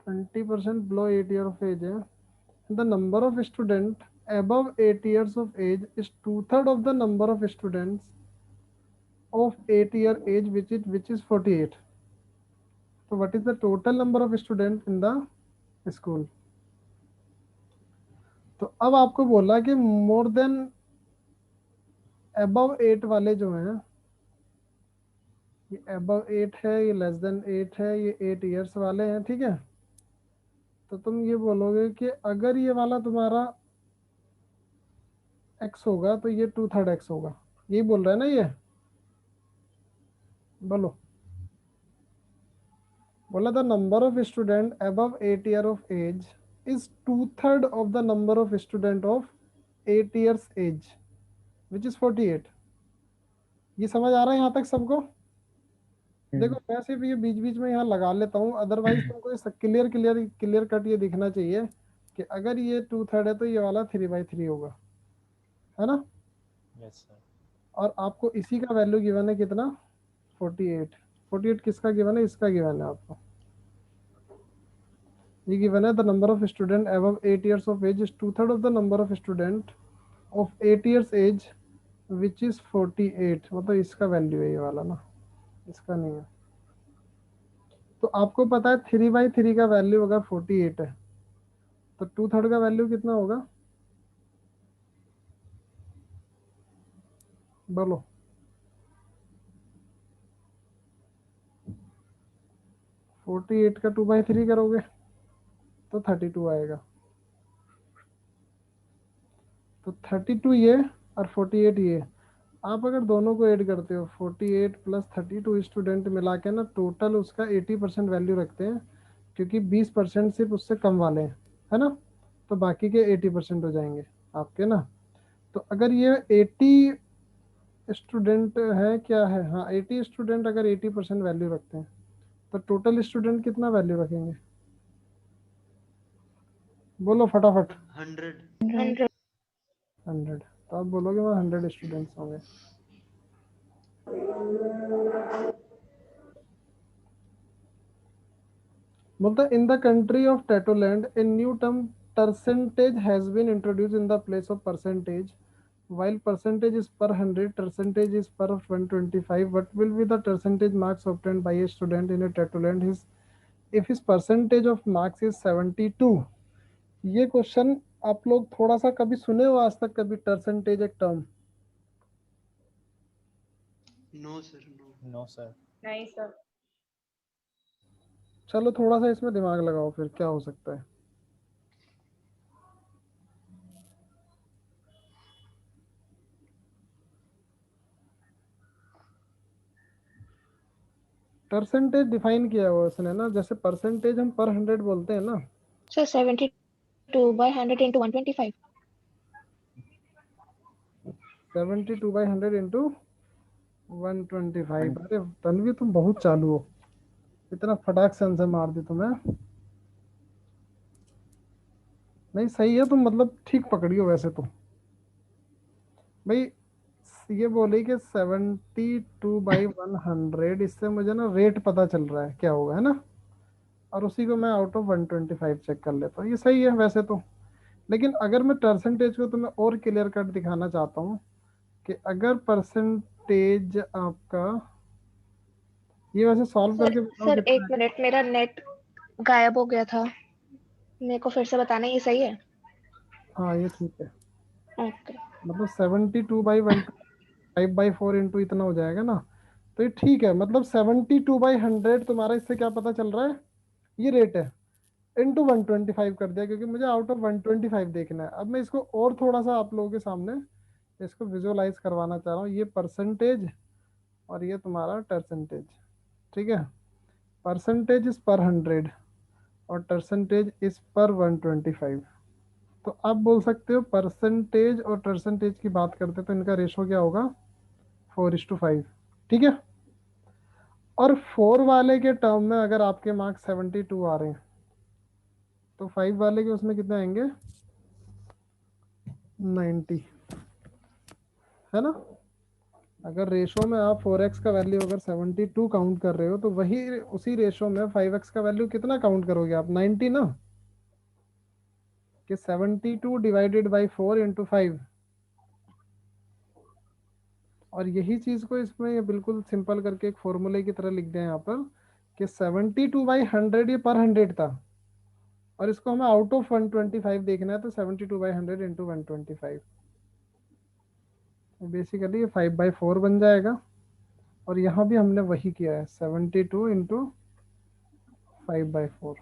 20% below 8 year of age है। The number of student above 8 years of age is two-third of the number of students of 8 year age, which is 48. So what is the total number of student in the school? तो अब आपको बोला कि more than above 8 वाले जो हैं, ये above 8 है, ये लेस देन 8 है, ये 8 years वाले हैं, ठीक है। तो तुम ये बोलोगे कि अगर ये वाला तुम्हारा x होगा तो ये 2/3 x होगा, यही बोल रहा है ना ये। बोलो। बोला the number of student above 8 year of age is 2/3 of the number of student of 8 years age, which is 48। ये समझ आ रहा है यहाँ तक सबको? देखो मैं सिर्फ ये बीच बीच में यहाँ लगा लेता हूँ, अदरवाइज तुमको ये क्लियर क्लियर क्लियर कट ये दिखना चाहिए कि अगर ये 2/3 है तो ये वाला 3/3 होगा, है ना। Yes, sir. और आपको इसी का वैल्यू गिवन है कितना, 48। 48 किसका गिवन है, इसका गिवन है आपको। ये गिवन है the number of student above 8 years of age is 2/3 of the number of student of 8 years age, which is 48। मतलब इसका वैल्यू है ये वाला ना, इसका नहीं है। तो आपको पता है 3/3 का वैल्यू अगर 48 है तो 2/3 का वैल्यू कितना होगा, बोलो। 48 का 2/3 करोगे तो 32 आएगा। तो 32 ये और 48 ये, आप अगर दोनों को ऐड करते हो 48 प्लस 32 स्टूडेंट मिला के ना, टोटल उसका 80% वैल्यू रखते हैं, क्योंकि 20% सिर्फ उससे कम वाले हैं, है ना। तो बाकी के 80% हो जाएंगे आपके ना। तो अगर ये 80 स्टूडेंट है, क्या है, हाँ 80 स्टूडेंट अगर 80% वैल्यू रखते हैं तो टोटल स्टूडेंट कितना वैल्यू रखेंगे, बोलो फटाफट। 100। 100. 100। तो आप बोलोगे वहाँ 100 स्टूडेंट्स होंगे। मतलब in the country of Tetoland a new term percentage has been introduced in the place of percentage. While percentage is per 100, percentage is per 125. What will be the percentage marks obtained by a student in a Tetoland his if his percentage of marks is 72? ये question आप लोग थोड़ा सा कभी सुने हो आज तक, कभी परसेंटेज एक term? No sir, no. No, sir. नहीं सर. चलो थोड़ा सा इसमें दिमाग लगाओ, फिर क्या हो सकता है। परसेंटेज डिफाइन किया हुआ उसने ना, जैसे परसेंटेज हम पर 100 बोलते हैं ना। Sir, 72/100 into 125. 72/100 इंटू 125। अरे तन्वी तुम बहुत चालू हो, इतना फटाक से आंसर मार दी तुम्हें। नहीं सही है, तुम मतलब ठीक पकड़ी हो वैसे तो। भाई ये बोले कि 72/100, इससे मुझे ना रेट पता चल रहा है क्या होगा, है ना। और उसी को मैं आउट ऑफ 125 चेक कर लेता हूँ, ये सही है वैसे तो। लेकिन अगर मैं परसेंटेज को तुम्हें और क्लियर कट दिखाना चाहता हूँ कि अगर परसेंटेज आपका, ये वैसे सॉल्व सर, करके बताओ सर कितना एक मिनट, मेरा नेट गायब हो गया था, मेरे को फिर से बताना, ये सही है? है। हाँ ये ठीक है। ओके. मतलब 72/125/4 इंटू इतना हो जाएगा ना, तो ये ठीक है। मतलब 72/100 तुम्हारा इससे क्या पता चल रहा है, ये रेट है, इंटू 125 कर दिया, क्योंकि मुझे आउट ऑफ 125 देखना है। अब मैं इसको और थोड़ा सा आप लोगों के सामने इसको विजुअलाइज करवाना चाह रहा हूँ। ये परसेंटेज और ये तुम्हारा परसेंटेज, ठीक है। परसेंटेज इज पर 100 और परसेंटेज इज पर 125। तो आप बोल सकते हो परसेंटेज और परसेंटेज की बात करते तो इनका रेशो क्या होगा, 4:5, ठीक है। और 4 वाले के टर्म में अगर आपके मार्क्स 72 आ रहे हैं तो 5 वाले के उसमें कितने आएंगे? 90, है ना? अगर रेशो में आप 4x का वैल्यू अगर 72 काउंट कर रहे हो तो वही उसी रेशो में 5x का वैल्यू कितना काउंट करोगे आप? 90 ना, कि 72 डिवाइडेड बाई 4 इंटू 5। और यही चीज को इसमें ये बिल्कुल सिंपल करके एक फॉर्मूले की तरह लिख दिया यहाँ पर कि 72 बाई 100 ये पर 100 था, और इसको हमें आउट ऑफ 125 देखना है, तो 72 बाई 100 इंटू 125, बेसिकली ये 5/4 बन जाएगा। और यहाँ भी हमने वही किया है, 72 इंटू 5/4।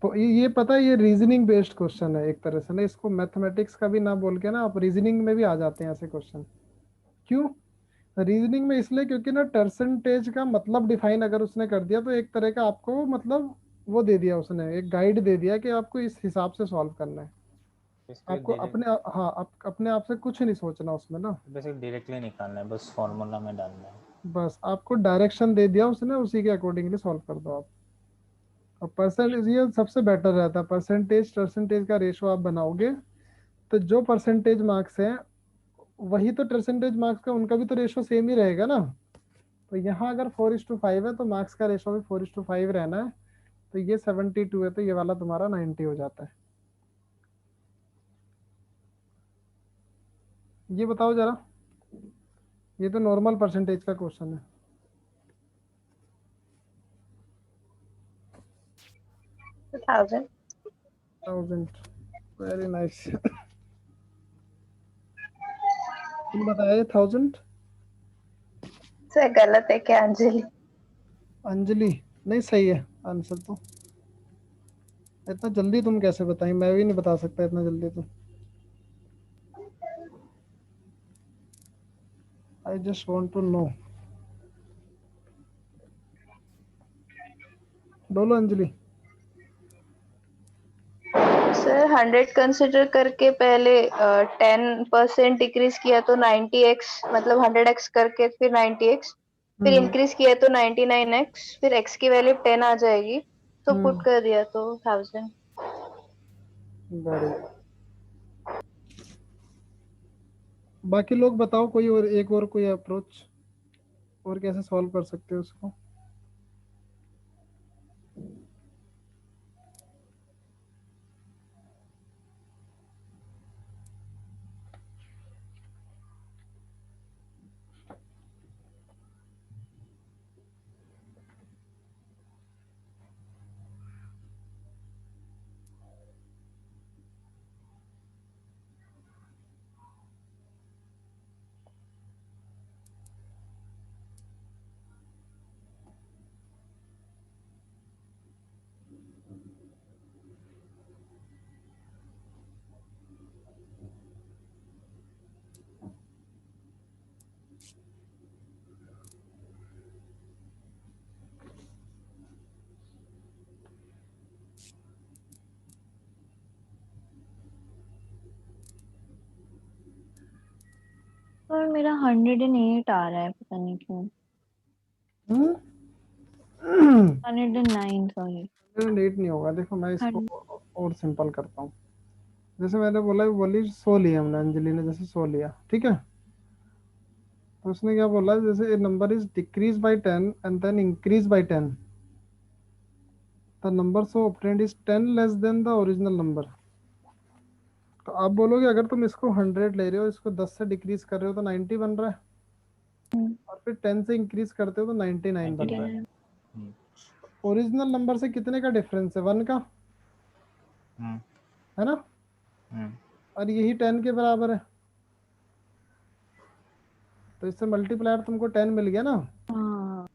तो ये पता है, ये रीजनिंग बेस्ड क्वेश्चन है एक तरह से ना, इसको मैथमेटिक्स का भी ना बोल के ना आप रीजनिंग में भी आ जाते हैं ऐसे क्वेश्चन। क्यों रीजनिंग में? इसलिए क्योंकि ना परसेंटेज का मतलब डिफाइन अगर उसने कर दिया तो एक तरह का आपको मतलब वो दे दिया उसने, एक गाइड दे दिया कि आपको इस हिसाब से सॉल्व करना है। इसके आपको हाँ अपने आप से कुछ नहीं सोचना उसमें ना, बेसिक डायरेक्टली निकालना है, बस फॉर्मूला में डालना है। बस आपको डायरेक्शन दे दिया उसने, उसी के अकॉर्डिंगली सॉल्व कर दो आप। और परसेंटेज ये सबसे बेटर रहता है, परसेंटेज का रेशो आप बनाओगे तो जो परसेंटेज मार्क्स हैं वही तो परसेंटेज मार्क्स का उनका भी तो रेशो सेम ही रहेगा ना। तो यहाँ अगर 4:5 है तो मार्क्स का रेशो भी 4:5 रहना है। तो ये 72 है तो ये वाला तुम्हारा 90 हो जाता है। ये बताओ जरा, ये तो नॉर्मल परसेंटेज का क्वेश्चन है। 1000। 1000, वेरी नाइस। तुम बताया 1000। सर गलत है क्या अंजलि? अंजलि नहीं सही है आंसर तो। इतना जल्दी तुम कैसे बताई? मैं भी नहीं बता सकता इतना जल्दी तो। I just want to know. बोलो अंजलि। सर 100 कंसिडर करके पहले 10% डिक्रीज किया तो 90x, मतलब 100x करके फिर 90x, फिर इंक्रीज किया तो 99x, फिर x की वैल्यू 10 आ जाएगी, तो पुट कर दिया तो 1000। बढ़िया। बाकी लोग बताओ कोई और, एक और कोई अप्रोच और कैसे सॉल्व कर सकते हो उसको? और मेरा 108 आ रहा है, पता नहीं क्यों। 109, सॉरी। 108 नहीं होगा। देखो मैं इसको 100। और सिंपल करता हूँ। जैसे मैंने बोला, बोली 100 लिया हमने, अंजलि ने जैसे 100 लिया, ठीक है। तो उसने क्या बोला, जैसे number is decrease by 10 and then increase by 10, the number so obtained is 10 less than the original number. तो आप बोलोगे अगर तुम इसको 100 ले रहे हो, इसको 10 से डिक्रीज कर रहे हो तो 90 बन रहा है, और फिर 10 से इंक्रीज करते हो तो 99 बन रहा है। 99। ओरिजिनल नंबर से कितने का डिफरेंस है? 1 का, हम्म है ना? हम्म और यही 10 के बराबर है, तो इससे मल्टीप्लायर तुमको 10 मिल गया ना। हाँ।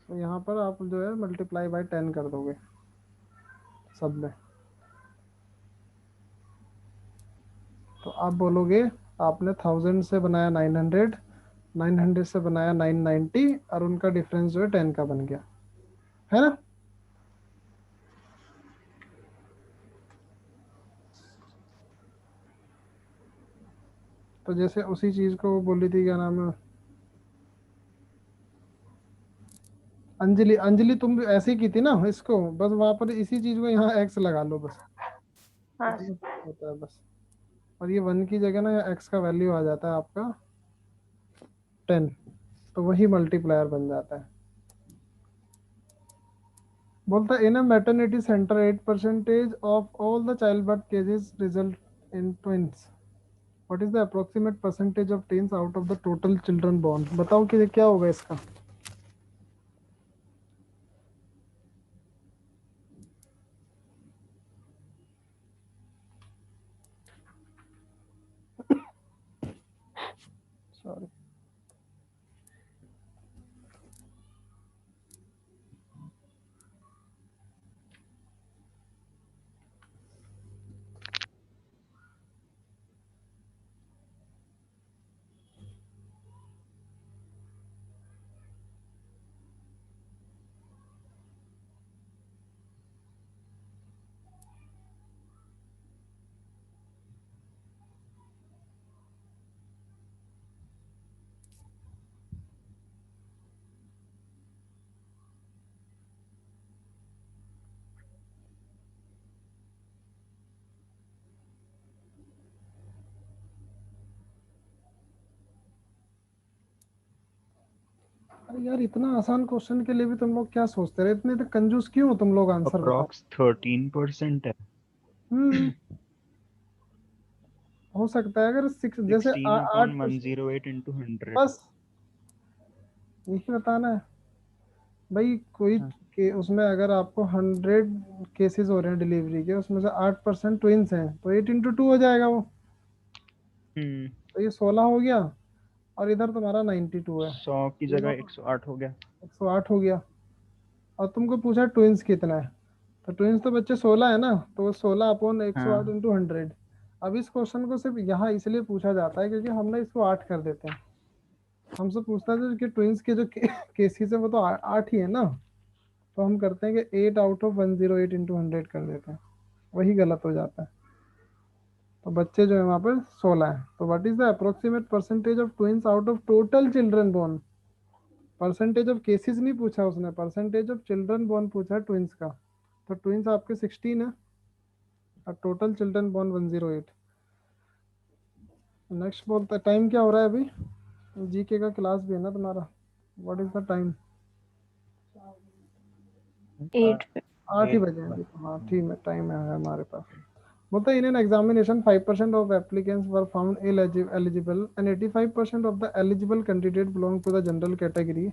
तो यहाँ पर आप जो है मल्टीप्लाई बाय 10 कर दोगे सब में। तो आप बोलोगे आपने 1000 से बनाया 900, 900 से बनाया 990, और उनका डिफरेंस जो है 10 का बन गया, है ना? तो जैसे उसी चीज को वो बोली थी, क्या नाम है, अंजलि, अंजलि तुम भी ऐसे ही की थी ना इसको, बस वहां पर इसी चीज को यहाँ एक्स लगा लो बस, हाँ इतना होता है बस। और ये 1 की जगह ना एक्स का वैल्यू आ जाता है आपका 10, तो वही मल्टीप्लायर बन जाता है। बोलता है in a maternity centre 8% of all the child birth cases result in twins. What is the approximate percentage of twins out of the total children born? बताओ कि क्या होगा इसका। सॉरी, अरे यार इतना आसान क्वेश्चन के लिए भी तुम लोग क्या सोचते रहे, इतने तो कंजूस क्यों हो तुम लोग आंसर बता। अप्रॉक्स 13% है। हम्म, हो सकता है अगर 6 जैसे 8%, 16/108 into 100। बस यही बताना है भाई। कोई हाँ। के उसमें अगर आपको 100 केसेस हो रहे हैं डिलीवरी के, उसमें से 8% ट्विंस हैं, तो 8 into 2 हो जाएगा वो, हम्म। तो ये 16 हो गया। और इधर तुम्हारा 92 है, 100 की ये जगह लो 108 हो गया। 108 हो गया। और तुमको पूछा ट्विंस कितना है, तो ट्विंस तो बच्चे 16 है ना, तो वो 16/108 हाँ। इंटू 100। अब इस क्वेश्चन को सिर्फ यहाँ इसलिए पूछा जाता है क्योंकि हम ना इसको 8 कर देते हैं। हमसे पूछता है कि ट्विंस के जो केसेस है वो तो 8 ही है ना, तो हम करते हैं कि 8/108 इंटू 100 कर देते हैं, वही गलत हो जाता है। तो बच्चे जो है वहाँ पर 16 है। तो what is the approximate percentage of twins out of total children born? Percentage of cases नहीं पूछा उसने, परसेंटेज ऑफ चिल्ड्रन बोर्न पूछा है ट्विंस का। तो ट्विंस आपके 16 है और टोटल चिल्ड्रन बोर्न 108। नेक्स्ट बोलता है टाइम क्या हो रहा है अभी, जीके का क्लास भी है ना तुम्हारा, व्हाट इज द टाइम? 8 8 ही 8 बजे हैं अभी तो, हाँ ठीक है, टाइम है हमारे पास। बोलते हैं in an examination 5% of applicants were found eligible and 85% of the eligible candidate belong to the general category.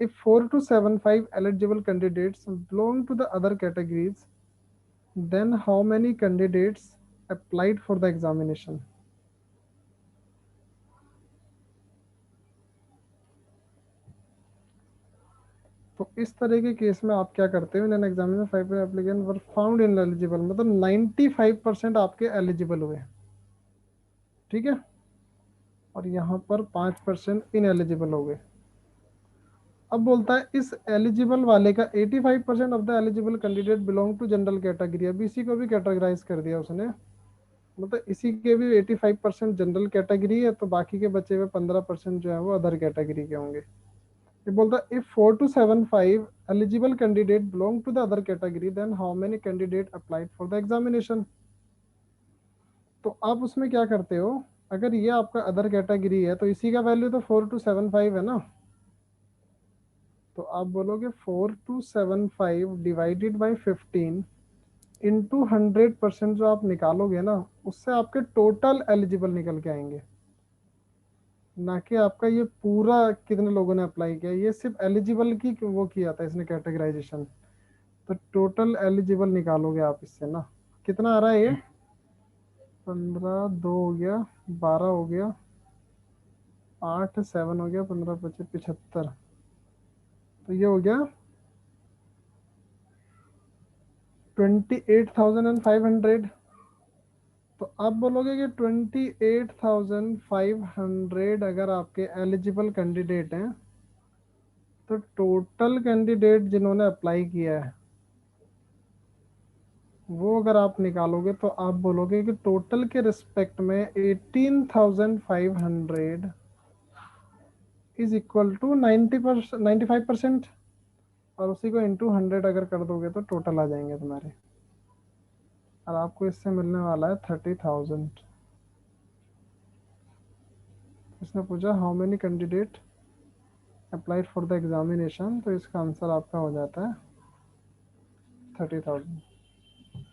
If 4 to 7 5 eligible candidates belong to the other categories, then how many candidates applied for the examination? तो इस तरह के case में आप क्या करते हो, in examination 5 applicant were found in eligible, मतलब 95% आपके एलिजिबल हुए, ठीक है, और यहाँ पर 5% इन एलिजिबल हो गए। अब बोलता है इस एलिजिबल वाले का 85% of the eligible candidate belong to general category. अब इसी को भी कैटेगराइज कर दिया उसने, मतलब इसी के भी 85% जनरल कैटेगरी है, तो बाकी के बचे हुए 15% जो है वो अदर कैटेगरी के होंगे। ये बोलता है if 4 to 7 5 eligible candidate belong to the other category then how many candidate applied for the examination. तो आप उसमें क्या करते हो, अगर ये आपका अदर कैटेगरी है तो इसी का वैल्यू तो 4 to 7 5 है ना, तो आप बोलोगे 4 to 7 5 डिवाइडेड बाई 15 इंटू 100% जो आप निकालोगे ना, उससे आपके टोटल एलिजिबल निकल के आएंगे, ना कि आपका ये पूरा कितने लोगों ने अप्लाई किया। ये सिर्फ एलिजिबल की वो किया था इसने कैटेगराइजेशन, तो टोटल एलिजिबल निकालोगे आप इससे ना, कितना आ रहा है ये, 15 2 हो गया, 12 हो गया, 8 7 हो गया, 15 25 75, तो ये हो गया 28,500। तो आप बोलोगे कि 28,500 अगर आपके एलिजिबल कैंडिडेट हैं, तो टोटल कैंडिडेट जिन्होंने अप्लाई किया है वो अगर आप निकालोगे, तो आप बोलोगे कि टोटल के रिस्पेक्ट में 18,500 इज इक्वल टू 95%। और उसी को इंटू 100 अगर कर दोगे तो टोटल आ जाएंगे तुम्हारे, और आपको इससे मिलने वाला है 30,000। इसने पूछा how many candidate applied for the examination, तो इसका आंसर आपका हो जाता है 30,000।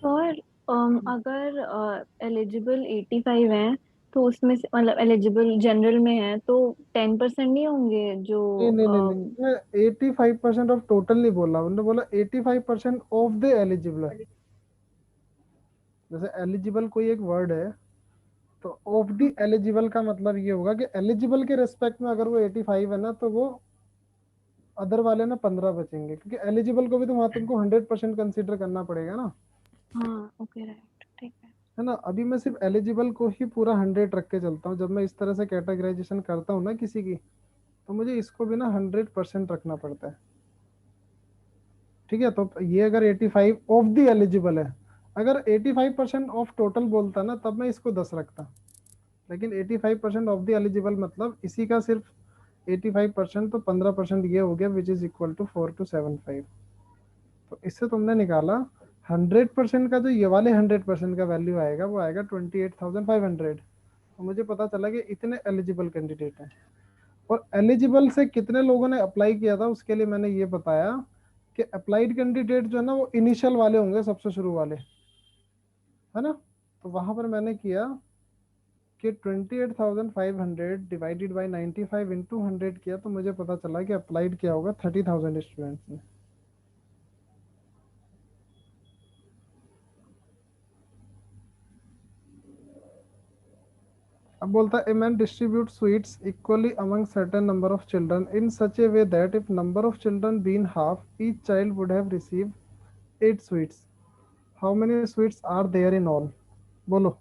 और अगर एलिजिबल 85 है तो उसमें से मतलब एलिजिबल जनरल में है तो 10% नहीं होंगे जो नहीं नहीं नहीं नहीं, मैं 85% ऑफ टोटल नहीं बोला, उन्होंने बोला 85% ऑफ द एलिजिबल। जैसे एलिजिबल कोई एक वर्ड है, तो ऑफ द एलिजिबल का मतलब ये होगा कि एलिजिबल के रेस्पेक्ट में अगर वो 85 है ना, तो वो अदर वाले ना 15 बचेंगे, क्योंकि एलिजिबल को भी तो वहां तुमको 100% कंसिडर करना पड़ेगा ना, हाँ ओके राइट ठीक है। है ना। अभी मैं सिर्फ एलिजिबल को ही पूरा 100 रख के चलता हूँ, जब मैं इस तरह से कैटेगराइजेशन करता हूँ ना किसी की, तो मुझे इसको भी ना 100% रखना पड़ता है। ठीक है, तो ये अगर 85 ऑफ द एलिजिबल है, अगर 85% ऑफ टोटल बोलता ना तब मैं इसको 10 रखता, लेकिन 85% ऑफ द एलिजिबल मतलब इसी का सिर्फ 85%, तो 15% ये हो गया, विच इज इक्वल टू 4275। तो इससे तुमने निकाला 100% का, जो ये वाले 100% का वैल्यू आएगा वो आएगा 28,500। तो मुझे पता चला कि इतने एलिजिबल कैंडिडेट हैं, और एलिजिबल से कितने लोगों ने अप्लाई किया था उसके लिए मैंने ये बताया कि अप्लाइड कैंडिडेट जो है ना वो इनिशियल वाले होंगे, सबसे शुरू वाले, है ना। तो वहां पर मैंने किया कि 28,500 डिवाइडेड बाई 95 इंटू 100 किया, तो मुझे पता चला कि अप्लाइड किया होगा 30,000 स्टूडेंट्स ने। अब बोलता है, a man distribute sweets equally among certain number of children in such a way that if number of children been half each child would have receive 8 sweets, how many sweets are there in all. बोलो।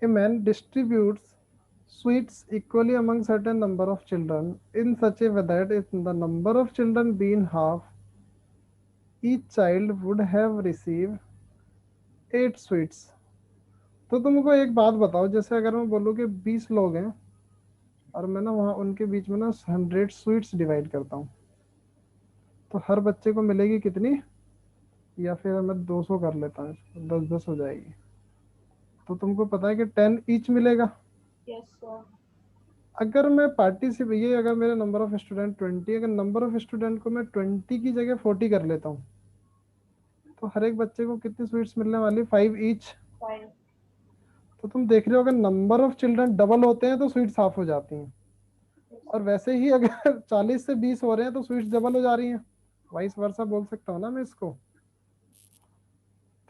A man distributes sweets equally among certain number of children in such a way that if the number of children being half, each child would have received 8 sweets। तो तुमको एक बात बताओ, जैसे अगर मैं बोलूँ कि 20 लोग हैं और मैं ना वहाँ उनके बीच में ना 100 स्वीट्स डिवाइड करता हूँ, तो हर बच्चे को मिलेगी कितनी, या फिर मैं 200 कर लेता हूँ, 10-10 हो जाएगी, तो तुमको पता है कि 10 ईच मिलेगा। Yes sir. अगर मैं पार्टिसिपेट, ये अगर मेरे नंबर ऑफ स्टूडेंट 20, अगर नंबर ऑफ स्टूडेंट को मैं 20 की जगह 40 कर लेता हूँ, तो हर एक बच्चे को कितनी स्वीट्स मिलने वाली, 5 ईच। तो तुम देख रहे हो अगर नंबर ऑफ चिल्ड्रन डबल होते हैं तो स्वीट्स हाफ हो जाती हैं, और वैसे ही अगर 40 से 20 हो रहे हैं तो स्वीट्स डबल हो जा रही हैं, वाइस वर्सा बोल सकता हूँ ना मैं इसको।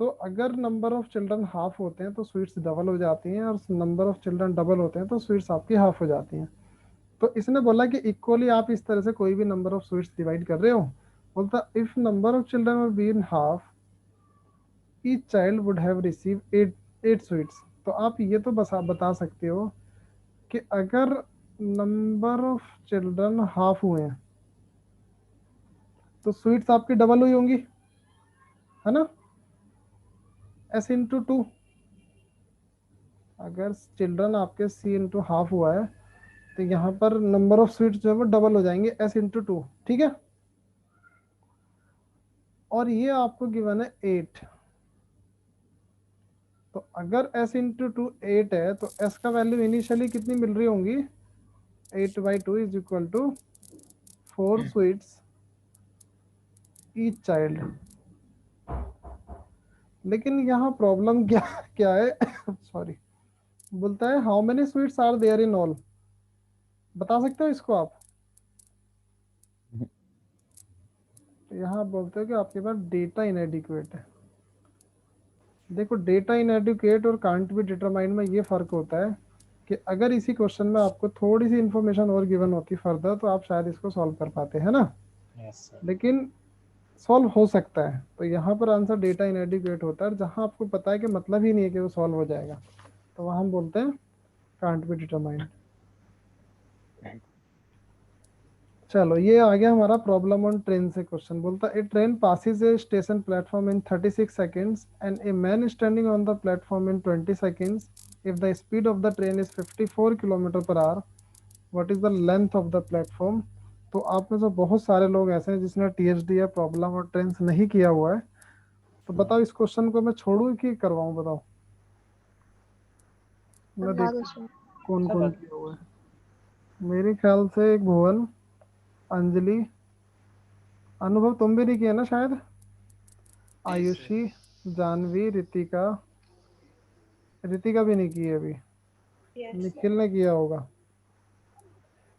तो अगर नंबर ऑफ चिल्ड्रन हाफ होते हैं तो स्वीट्स डबल हो जाती हैं, और नंबर ऑफ चिल्ड्रन डबल होते हैं तो स्वीट्स आपकी हाफ हो जाती हैं। तो इसने बोला कि इक्वली आप इस तरह से कोई भी नंबर ऑफ स्वीट्स डिवाइड कर रहे हो, बोलता if number of children are been half each child would have receive 8 sweets. तो आप ये तो बस आप बता सकते हो कि अगर नंबर ऑफ चिल्ड्रन हाफ हुए हैं तो स्वीट्स आपकी डबल हुई होंगी, है ना, s इंटू 2। अगर चिल्ड्रन आपके c इंटू हाफ हुआ है तो यहाँ पर नंबर ऑफ स्वीट्स जो है वो डबल हो जाएंगे, s इंटू 2। ठीक है, और ये आपको गिवन है 8। तो अगर s इंटू 2 8 है तो s का वैल्यू इनिशियली कितनी मिल रही होंगी, 8/2 is equal to 4 sweets each child. लेकिन यहाँ प्रॉब्लम क्या क्या है सॉरी, बोलता है how many sweets are there in all. बता सकते हो इसको आप। तो यहाँ बोलते हो कि आपके पास डेटा इनएडिक्वेट है। देखो, डेटा इनएडिक्वेट और कांट बी डिटरमाइन में ये फर्क होता है कि अगर इसी क्वेश्चन में आपको थोड़ी सी इंफॉर्मेशन और गिवन होती फर्दर तो आप शायद इसको सॉल्व कर पाते, है ना। Yes sir. लेकिन सॉल्व हो सकता है, तो यहाँ पर आंसर डेटा इनएडिक्वेट होता है, जहाँ आपको पता है कि मतलब ही नहीं है कि वो सॉल्व हो जाएगा, तो वहाँ हम बोलते हैं कांट बी डिटरमाइंड। चलो, ये आ गया हमारा प्रॉब्लम ऑन ट्रेन से क्वेश्चन। बोलता है a train passes a station platform in 36 seconds and a man standing on the platform in 20 seconds if the speed of the train is 54 kilometre per hour, what is the length of the platform? तो आप में से बहुत सारे लोग ऐसे हैं जिसने THD या प्रॉब्लम और ट्रेंस नहीं किया हुआ है, तो बताओ इस क्वेश्चन को मैं छोड़ूं कि करवाऊं, बताओ। मैं करवा दो देखता सर। कौन सर कौन किया हुआ है। मेरे ख्याल से एक भुवन, अंजलि, अनुभव तुम भी नहीं किया ना शायद, नहीं आयुषी, सर। जानवी, रितिका, रितिका भी नहीं की है अभी, निखिल ने किया होगा।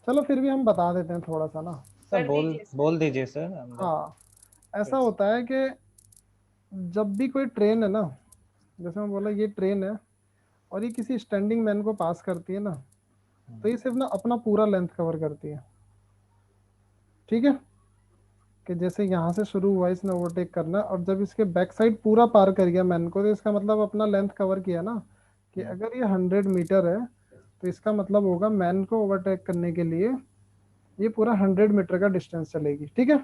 चलो फिर भी हम बता देते हैं थोड़ा सा ना। सर बोल दीजिए सर। हाँ, ऐसा होता है कि जब भी कोई ट्रेन है ना, जैसे मैं बोला ये ट्रेन है और ये किसी स्टैंडिंग मैन को पास करती है ना, तो ये सिर्फ ना अपना पूरा लेंथ कवर करती है, ठीक है। कि जैसे यहाँ से शुरू हुआ इसने ओवरटेक करना, और जब इसके बैक साइड पूरा पार कर गया मैन को, तो इसका मतलब अपना लेंथ कवर किया ना। कि अगर ये 100 मीटर है तो इसका मतलब होगा मैन को ओवरटेक करने के लिए ये पूरा 100 मीटर का डिस्टेंस चलेगी, ठीक है।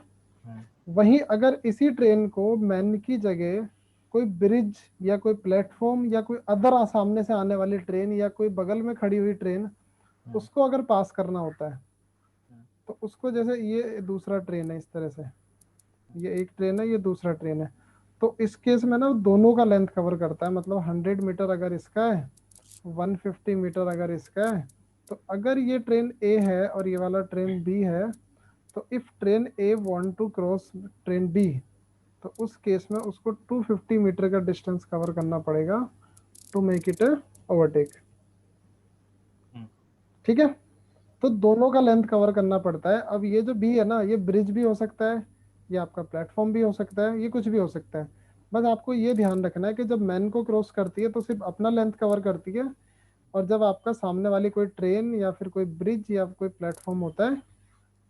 वहीं अगर इसी ट्रेन को मैन की जगह कोई ब्रिज या कोई प्लेटफॉर्म या कोई अदर सामने से आने वाली ट्रेन या कोई बगल में खड़ी हुई ट्रेन, उसको अगर पास करना होता है, तो उसको, जैसे ये दूसरा ट्रेन है इस तरह से, ये एक ट्रेन है, ये दूसरा ट्रेन है, तो इस केस में ना दोनों का लेंथ कवर करता है। मतलब 100 मीटर अगर इसका है, 150 मीटर अगर इसका है, तो अगर ये ट्रेन ए है और ये वाला ट्रेन बी है, तो if train A want to cross train B, तो उस केस में उसको 250 मीटर का डिस्टेंस कवर करना पड़ेगा टू मेक इट ओवरटेक, ठीक है। तो दोनों का लेंथ कवर करना पड़ता है। अब ये जो बी है ना, ये ब्रिज भी हो सकता है, ये आपका प्लेटफॉर्म भी हो सकता है, ये कुछ भी हो सकता है। बस आपको ये ध्यान रखना है कि जब मैन को क्रॉस करती है तो सिर्फ अपना लेंथ कवर करती है, और जब आपका सामने वाली कोई ट्रेन या फिर कोई ब्रिज या कोई प्लेटफॉर्म होता है,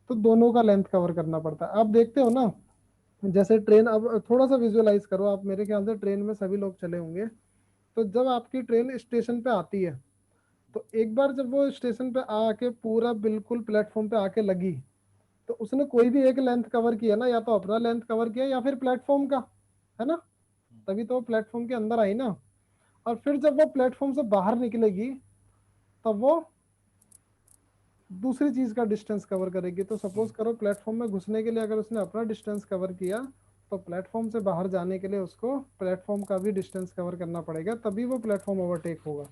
तो दोनों का लेंथ कवर करना पड़ता है। आप देखते हो ना, जैसे ट्रेन, अब थोड़ा सा विजुअलाइज करो आप, मेरे ख्याल से ट्रेन में सभी लोग चले होंगे। तो जब आपकी ट्रेन स्टेशन पे आती है, तो एक बार जब वो स्टेशन पे आके पूरा बिल्कुल प्लेटफॉर्म पे आके लगी, तो उसने कोई भी एक लेंथ कवर किया ना, या तो अपना लेंथ कवर किया या फिर प्लेटफॉर्म का, है ना। तभी तो वो प्लेटफॉर्म के अंदर आई ना। और फिर जब वो प्लेटफॉर्म से बाहर निकलेगी, तब वो दूसरी चीज का डिस्टेंस कवर करेगी। तो सपोज करो प्लेटफॉर्म में घुसने के लिए अगर उसने अपना डिस्टेंस कवर किया, तो प्लेटफॉर्म से बाहर जाने के लिए उसको प्लेटफॉर्म का भी डिस्टेंस कवर करना पड़ेगा, तभी वो प्लेटफॉर्म ओवरटेक होगा,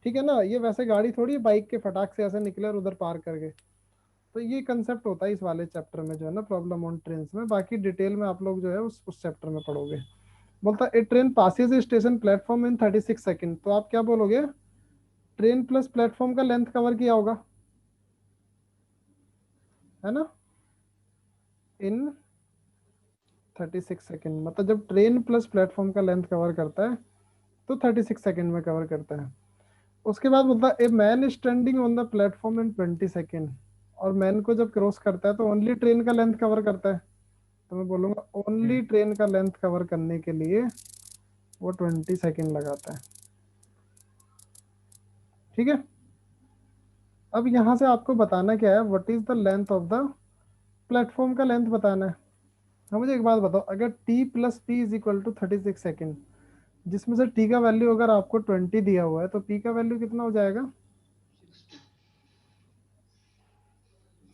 ठीक है ना। ये वैसे गाड़ी थोड़ी बाइक के फटाक से ऐसे निकले और उधर पार कर गए। तो ये कंसेप्ट होता है इस वाले चैप्टर में जो है ना, प्रॉब्लम ऑन ट्रेन में। बाकी डिटेल में आप लोग जो है उस चैप्टर में पढ़ोगे। बोलता a train passes station platform in 36 second, तो आप क्या बोलोगे, ट्रेन प्लस प्लेटफॉर्म का लेंथ कवर किया होगा, है ना, इन 36 सेकंड। मतलब जब ट्रेन प्लस प्लेटफॉर्म का लेंथ कवर करता है तो 36 सेकंड में कवर करता है। उसके बाद बोलता है a man standing on the platform in 20 second, और मैन को जब क्रॉस करता है तो ओनली ट्रेन का लेंथ कवर करता है। तो मैं बोलूंगा ओनली ट्रेन का लेंथ कवर करने के लिए वो 20 सेकंड लगाता है, ठीक है। अब यहाँ से आपको बताना क्या है, what is the length of the platform का लेंथ बताना है। हाँ, मुझे एक बात बताओ, अगर t plus P is equal to 36 second, जिसमें से t का वैल्यू अगर आपको 20 दिया हुआ है, तो p का वैल्यू कितना हो जाएगा,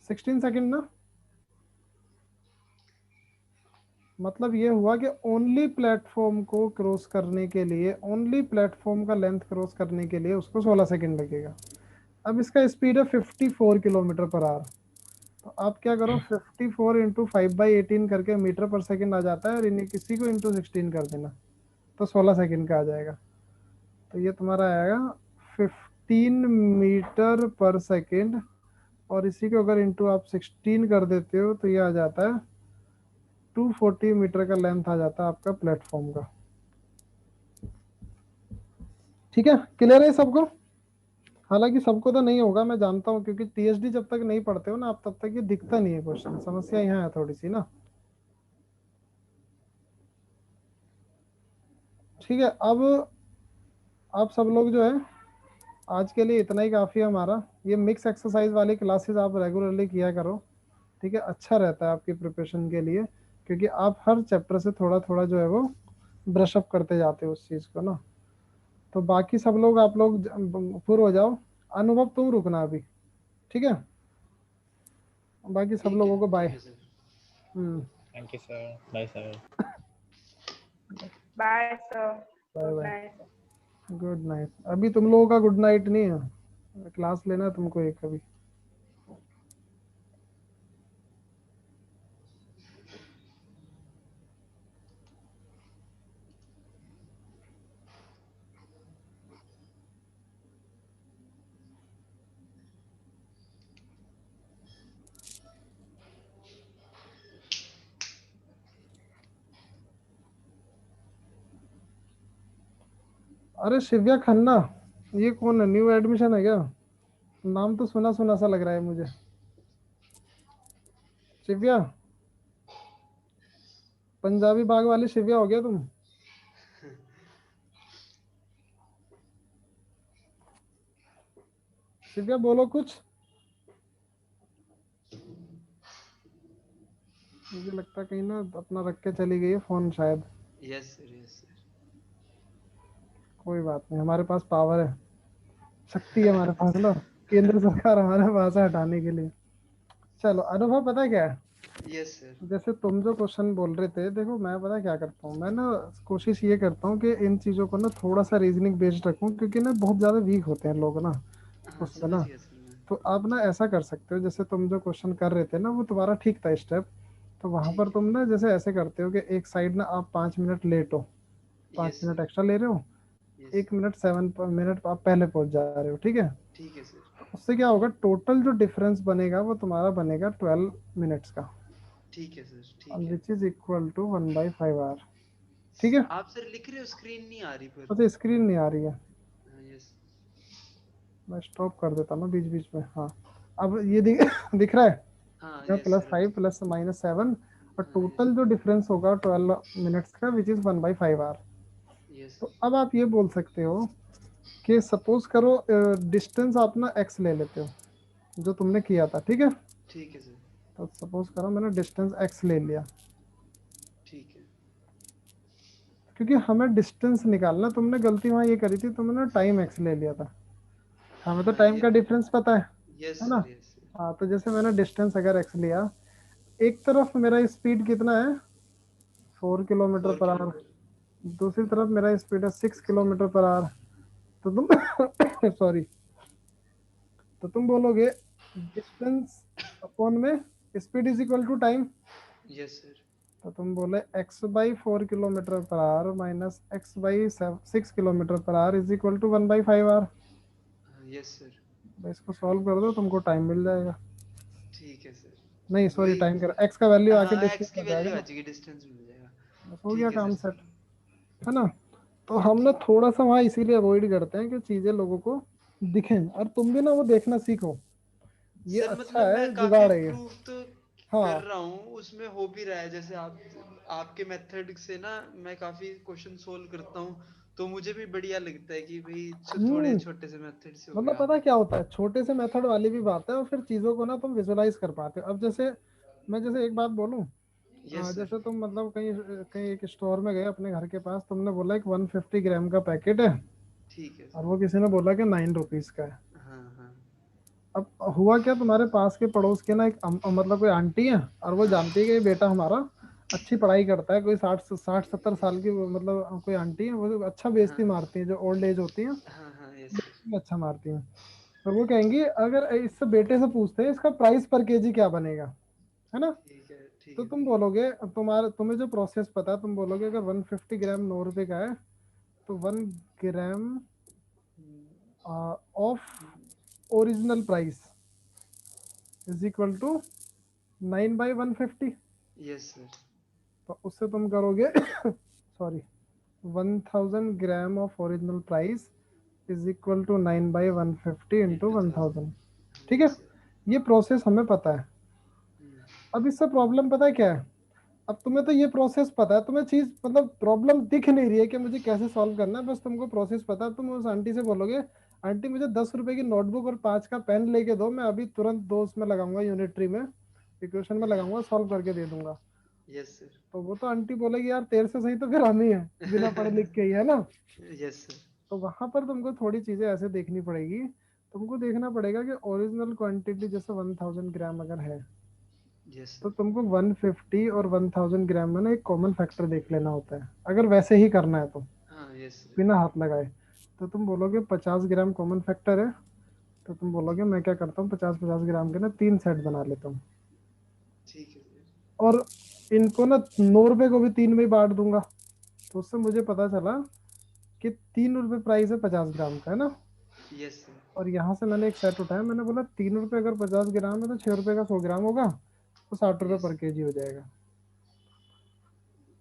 16 सेकेंड ना। मतलब ये हुआ कि ओनली प्लेटफॉर्म को क्रॉस करने के लिए, ओनली प्लेटफॉर्म का लेंथ क्रॉस करने के लिए उसको 16 सेकेंड लगेगा। अब इसका स्पीड है 54 किलोमीटर पर आवर। तो आप क्या करो, 54 इंटू 5/18 करके मीटर पर सेकेंड आ जाता है, और इन्हें किसी को इंटू 16 कर देना, तो 16 सेकेंड का आ जाएगा। तो ये तुम्हारा आएगा 15 मीटर पर सेकेंड, और इसी को अगर इंटू आप 16 कर देते हो तो ये आ जाता है 240 मीटर का लेंथ आ जाता है आपका प्लेटफॉर्म का, ठीक है। क्लियर है सबको। हालांकि सबको तो नहीं होगा, मैं जानता हूँ, क्योंकि टीएसडी जब तक नहीं पढ़ते हो ना आप, तब तक ये दिखता नहीं है क्वेश्चन। समस्या यहाँ है थोड़ी सी ना, ठीक है। अब आप सब लोग जो है, आज के लिए इतना ही काफ़ी है हमारा। ये मिक्स एक्सरसाइज वाली क्लासेस आप रेगुलरली किया करो, ठीक है। अच्छा रहता है आपकी प्रिपरेशन के लिए, क्योंकि आप हर चैप्टर से थोड़ा थोड़ा जो है वो ब्रश अप करते जाते हो उस चीज़ को ना। तो बाकी सब लोग आप लोग पुर हो जाओ। अनुभव तुम रुकना अभी, ठीक है? बाकी सब लोगों को बाय। ठीक है sir. Thank you sir, bye sir. Bye sir, bye good bye, night. Good night. अभी तुम लोगों का गुड नाइट नहीं है, क्लास लेना है तुमको एक अभी। अरे शिव्या खन्ना, ये कौन है? न्यू एडमिशन है क्या? नाम तो सुना सुना सा लग रहा है मुझे। शिव्या, पंजाबी बाग वाली शिव्या हो गया तुम? शिव्या बोलो कुछ। मुझे लगता है कहीं ना अपना रख के चली गई है फोन शायद। Yes sir, yes sir. कोई बात नहीं, हमारे पास पावर है, शक्ति है हमारे पास ना, केंद्र सरकार हमारे पास है हटाने के लिए। चलो अनुभव, पता है क्या है? Yes sir. जैसे तुम जो क्वेश्चन बोल रहे थे, देखो मैं पता है क्या करता हूँ, मैं ना कोशिश ये करता हूँ कि इन चीज़ों को ना थोड़ा सा रीजनिंग बेस्ड रखूँ, क्योंकि ना बहुत ज़्यादा वीक होते हैं लोग ना हाँ उसमें समझ ना। गया सर मैं। तो आप ना ऐसा कर सकते हो, जैसे तुम जो क्वेश्चन कर रहे थे ना वो तुम्हारा ठीक था स्टेप। तो वहां पर ठीक तुम ना जैसे ऐसे करते हो कि एक साइड ना आप 5 मिनट लेट हो, है। 5 मिनट एक्स्ट्रा ले रहे हो, यस। 1 मिनट 7 मिनट आप पहले पहुंच जा रहे हो, ठीक है? ठीक है सर। तो उससे क्या होगा, टोटल जो डिफरेंस बनेगा वो तुम्हारा बनेगा 12 मिनट्स का, ठीक है सर, ठीक है। Which is equal to 1/5 hour. ठीक है? आप सर लिख रहे हो, स्क्रीन नहीं आ रही पर। अच्छा, स्क्रीन नहीं आ रही है, यस। मैं स्टॉप कर देता हूँ बीच बीच में। हाँ, अब ये दिख रहा है? हाँ या यस प्लस सर, अब फाइव दिख। प्लस -7, और हाँ टोटल जो डिफरेंस होगा 12 मिनट्स का, विच इज 1/5 आवर। यस। तो अब आप ये बोल सकते हो कि सपोज करो डिस्टेंस आप ना x ले लेते हो, जो तुमने किया था, ठीक है? ठीक है सर। तो सपोज करो मैंने डिस्टेंस x ले लिया, ठीक है। क्योंकि हमें डिस्टेंस निकालना, तुमने गलती वहाँ ये करी थी, तुमने ना टाइम x ले लिया था। हमें तो हाँ टाइम ये। का डिफरेंस पता यस है ना? Sir, yes sir. हाँ, तो जैसे मैंने डिस्टेंस अगर x लिया, एक तरफ मेरा स्पीड कितना है, 4 किलोमीटर 4 पर आवर, किलोमीटर। दूसरी तरफ मेरा स्पीड है 6 किलोमीटर पर आवर। तो तुम सॉरी, तो तुम बोलोगे डिस्टेंस अपॉन में speed is equal to time. Yes sir. तो तुम बोले x/4 kilometre per hour minus x/6 kilometre per hour is equal to 1/5 hour. Yes sir. इसको सॉल्व कर दो, तुमको टाइम मिल जाएगा। ठीक है सर। नहीं सॉरी, वही। टाइम कर, x का वैल्यू आके हाँ डिस्टेंस एक्स की हो जाएगा वैल्यू आ ना, जाएगी, डिस्टेंस मिल जाएगा। बस हो गया ठीक है काम सर। सेट, है ना? तो हम ना थोड़ा सा वहाँ इसीलिए अवॉइड करते हैं कि चीजें लोगों को दिखें, और तुम भी ना वो देखना सीखो, ये सर अच्छा मतलब है, मैं काफी जुगाड़ है ये। इम्प्रूव तो कर हाँ, रहा हूँ, उसमें हो भी रहा है। जैसे आप आपके मेथड से ना मैं काफी क्वेश्चन सोल्व करता हूँ, तो मुझे भी बढ़िया लगता है कि भाई थोड़े हम्म, छोटे से मेथड से हो मतलब गया। पता क्या होता है, छोटे से मेथड वाली भी बात है, और फिर चीजों को ना तुम विजुलाइज कर पाते हो। अब जैसे मैं जैसे एक बात बोलूं, यस सर। जैसे तुम मतलब कहीं कहीं एक स्टोर में गए अपने घर के पास, तुमने बोला एक 150 ग्राम का पैकेट है, ठीक है और सर। वो किसी ने बोला कि 9 रुपीज का है। हाँ हाँ। अब हुआ क्या, तुम्हारे पास के पड़ोस के ना एक मतलब कोई आंटी है, और वो हाँ जानती है कि ये बेटा हमारा अच्छी पढ़ाई करता है, कोई 60-70 साल की मतलब कोई आंटी है, वो अच्छा हाँ बेइज्जती मारती है, जो ओल्ड एज होती है, हाँ। हाँ यस सर। बेइज्जती अच्छा मारती है। तो वो कहेंगी, अगर इससे बेटे से पूछते हैं इसका प्राइस पर केजी क्या बनेगा, है ना? ठीक है, ठीक तो है, तुम ठीक है। बोलोगे, तुम्हें जो प्रोसेस पता है, तुम बोलोगे अगर 150 ग्राम 9 रुपए का है, तो 1 gram of original price is equal to 9/150। Yes sir. तो उससे तुम करोगे sorry, 1000 gram of original price is equal to 9/150 into 1000। ठीक है? Yes sir. ये प्रोसेस हमें पता है। हम्म। अब इससे प्रॉब्लम पता है क्या है? अब तुम्हें तो ये प्रोसेस पता है, तुम्हें चीज मतलब प्रॉब्लम दिख नहीं रही है कि मुझे कैसे सॉल्व करना है, बस तुमको प्रोसेस पता है। तुम उस आंटी से बोलोगे, आंटी मुझे 10 रुपए की नोटबुक और 5 का पेन लेके दो, मैं अभी तुरंत दो उसमें लगाऊंगा, यूनिट्री में इक्वेशन में लगाऊंगा, सॉल्व करके दे दूंगा। Yes sir. तो वो तो आंटी बोलेगी यार तेरे से सही तो फिर हम ही है, बिना पढ़े लिख के ही, है ना? Yes sir. तो वहां पर तुमको थोड़ी चीजें ऐसे देखनी पड़ेगी। तुमको देखना पड़ेगा कि ओरिजिनल क्वांटिटी जैसे 1000 ग्राम अगर है यस तो सर। तुमको 150 और 1000 ग्राम में ना एक कॉमन फैक्टर देख लेना होता है, अगर वैसे ही करना है तो हाँ यस सर। बिना हाथ लगाए। तो तुम बोलोगे 50 ग्राम कॉमन फैक्टर है, तो तुम बोलोगे मैं क्या करता हूँ 50-50 ग्राम के ना 3 सेट बना लेता हूँ, ठीक है सर। और इनको ना 9 रुपए को भी 3 में ही बांट दूंगा। तो उससे मुझे पता चला कि 3 रुपए प्राइस है 50 ग्राम का, है ना। Yes sir. और यहाँ से मैंने एक सेट उठाया, मैंने बोला 3 रुपए अगर 50 ग्राम है तो 6 रुपए का 100 ग्राम होगा, तो 60 रुपए यस। पर केजी हो जाएगा।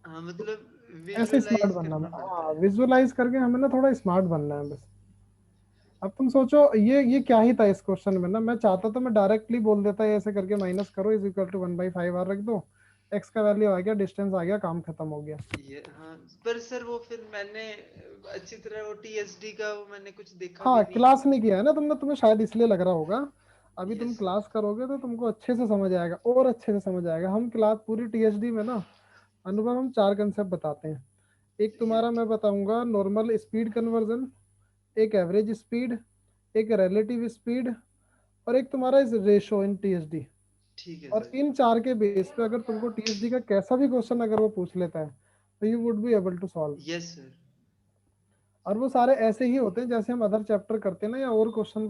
हाँ मतलब ऐसे स्मार्ट विजुअलाइज बनना करना है, पड़ता हाँ है। विजुअलाइज करके हमें ना थोड़ा स्मार्ट बनना है बस। अब तुम सोचो ये क्या ही था इस क्वेश्चन में ना, मैं चाहता तो मैं डायरेक्टली बोल देता है ऐसे करके माइनस करो इज इक्वल टू 1/5 आर रख दो, एक्स का वैल्यू आ गया, डिस्टेंस आ गया, काम खत्म हो गया। ये हाँ, पर सर वो फिर मैंने अच्छी तरह वो टीएसडी का वो मैंने कुछ देखा भी हाँ नहीं। क्लास नहीं किया है ना तुमने, तुम्हें शायद इसलिए लग रहा होगा। अभी तुम यस सर। क्लास करोगे तो तुमको अच्छे से समझ आएगा, और अच्छे से समझ आएगा। हम क्लास पूरी टीएचडी में ना अनुभव हम 4 कंसेप्ट बताते हैं। एक ये तुम्हारा मैं बताऊंगा नॉर्मल स्पीड कन्वर्जन, एक एवरेज स्पीड, एक रिलेटिव स्पीड, और एक तुम्हारा इस रेशो इन टीएचडी। ठीक है और सर। इन 4 के बेस पे अगर तुमको टीएचडी का कैसा भी क्वेश्चन अगर वो पूछ लेता है तो you would be able to solve. Yes sir. और वो सारे ऐसे ही होते हैं जैसे हम अदर चैप्टर करते हैं ना, या और क्वेश्चन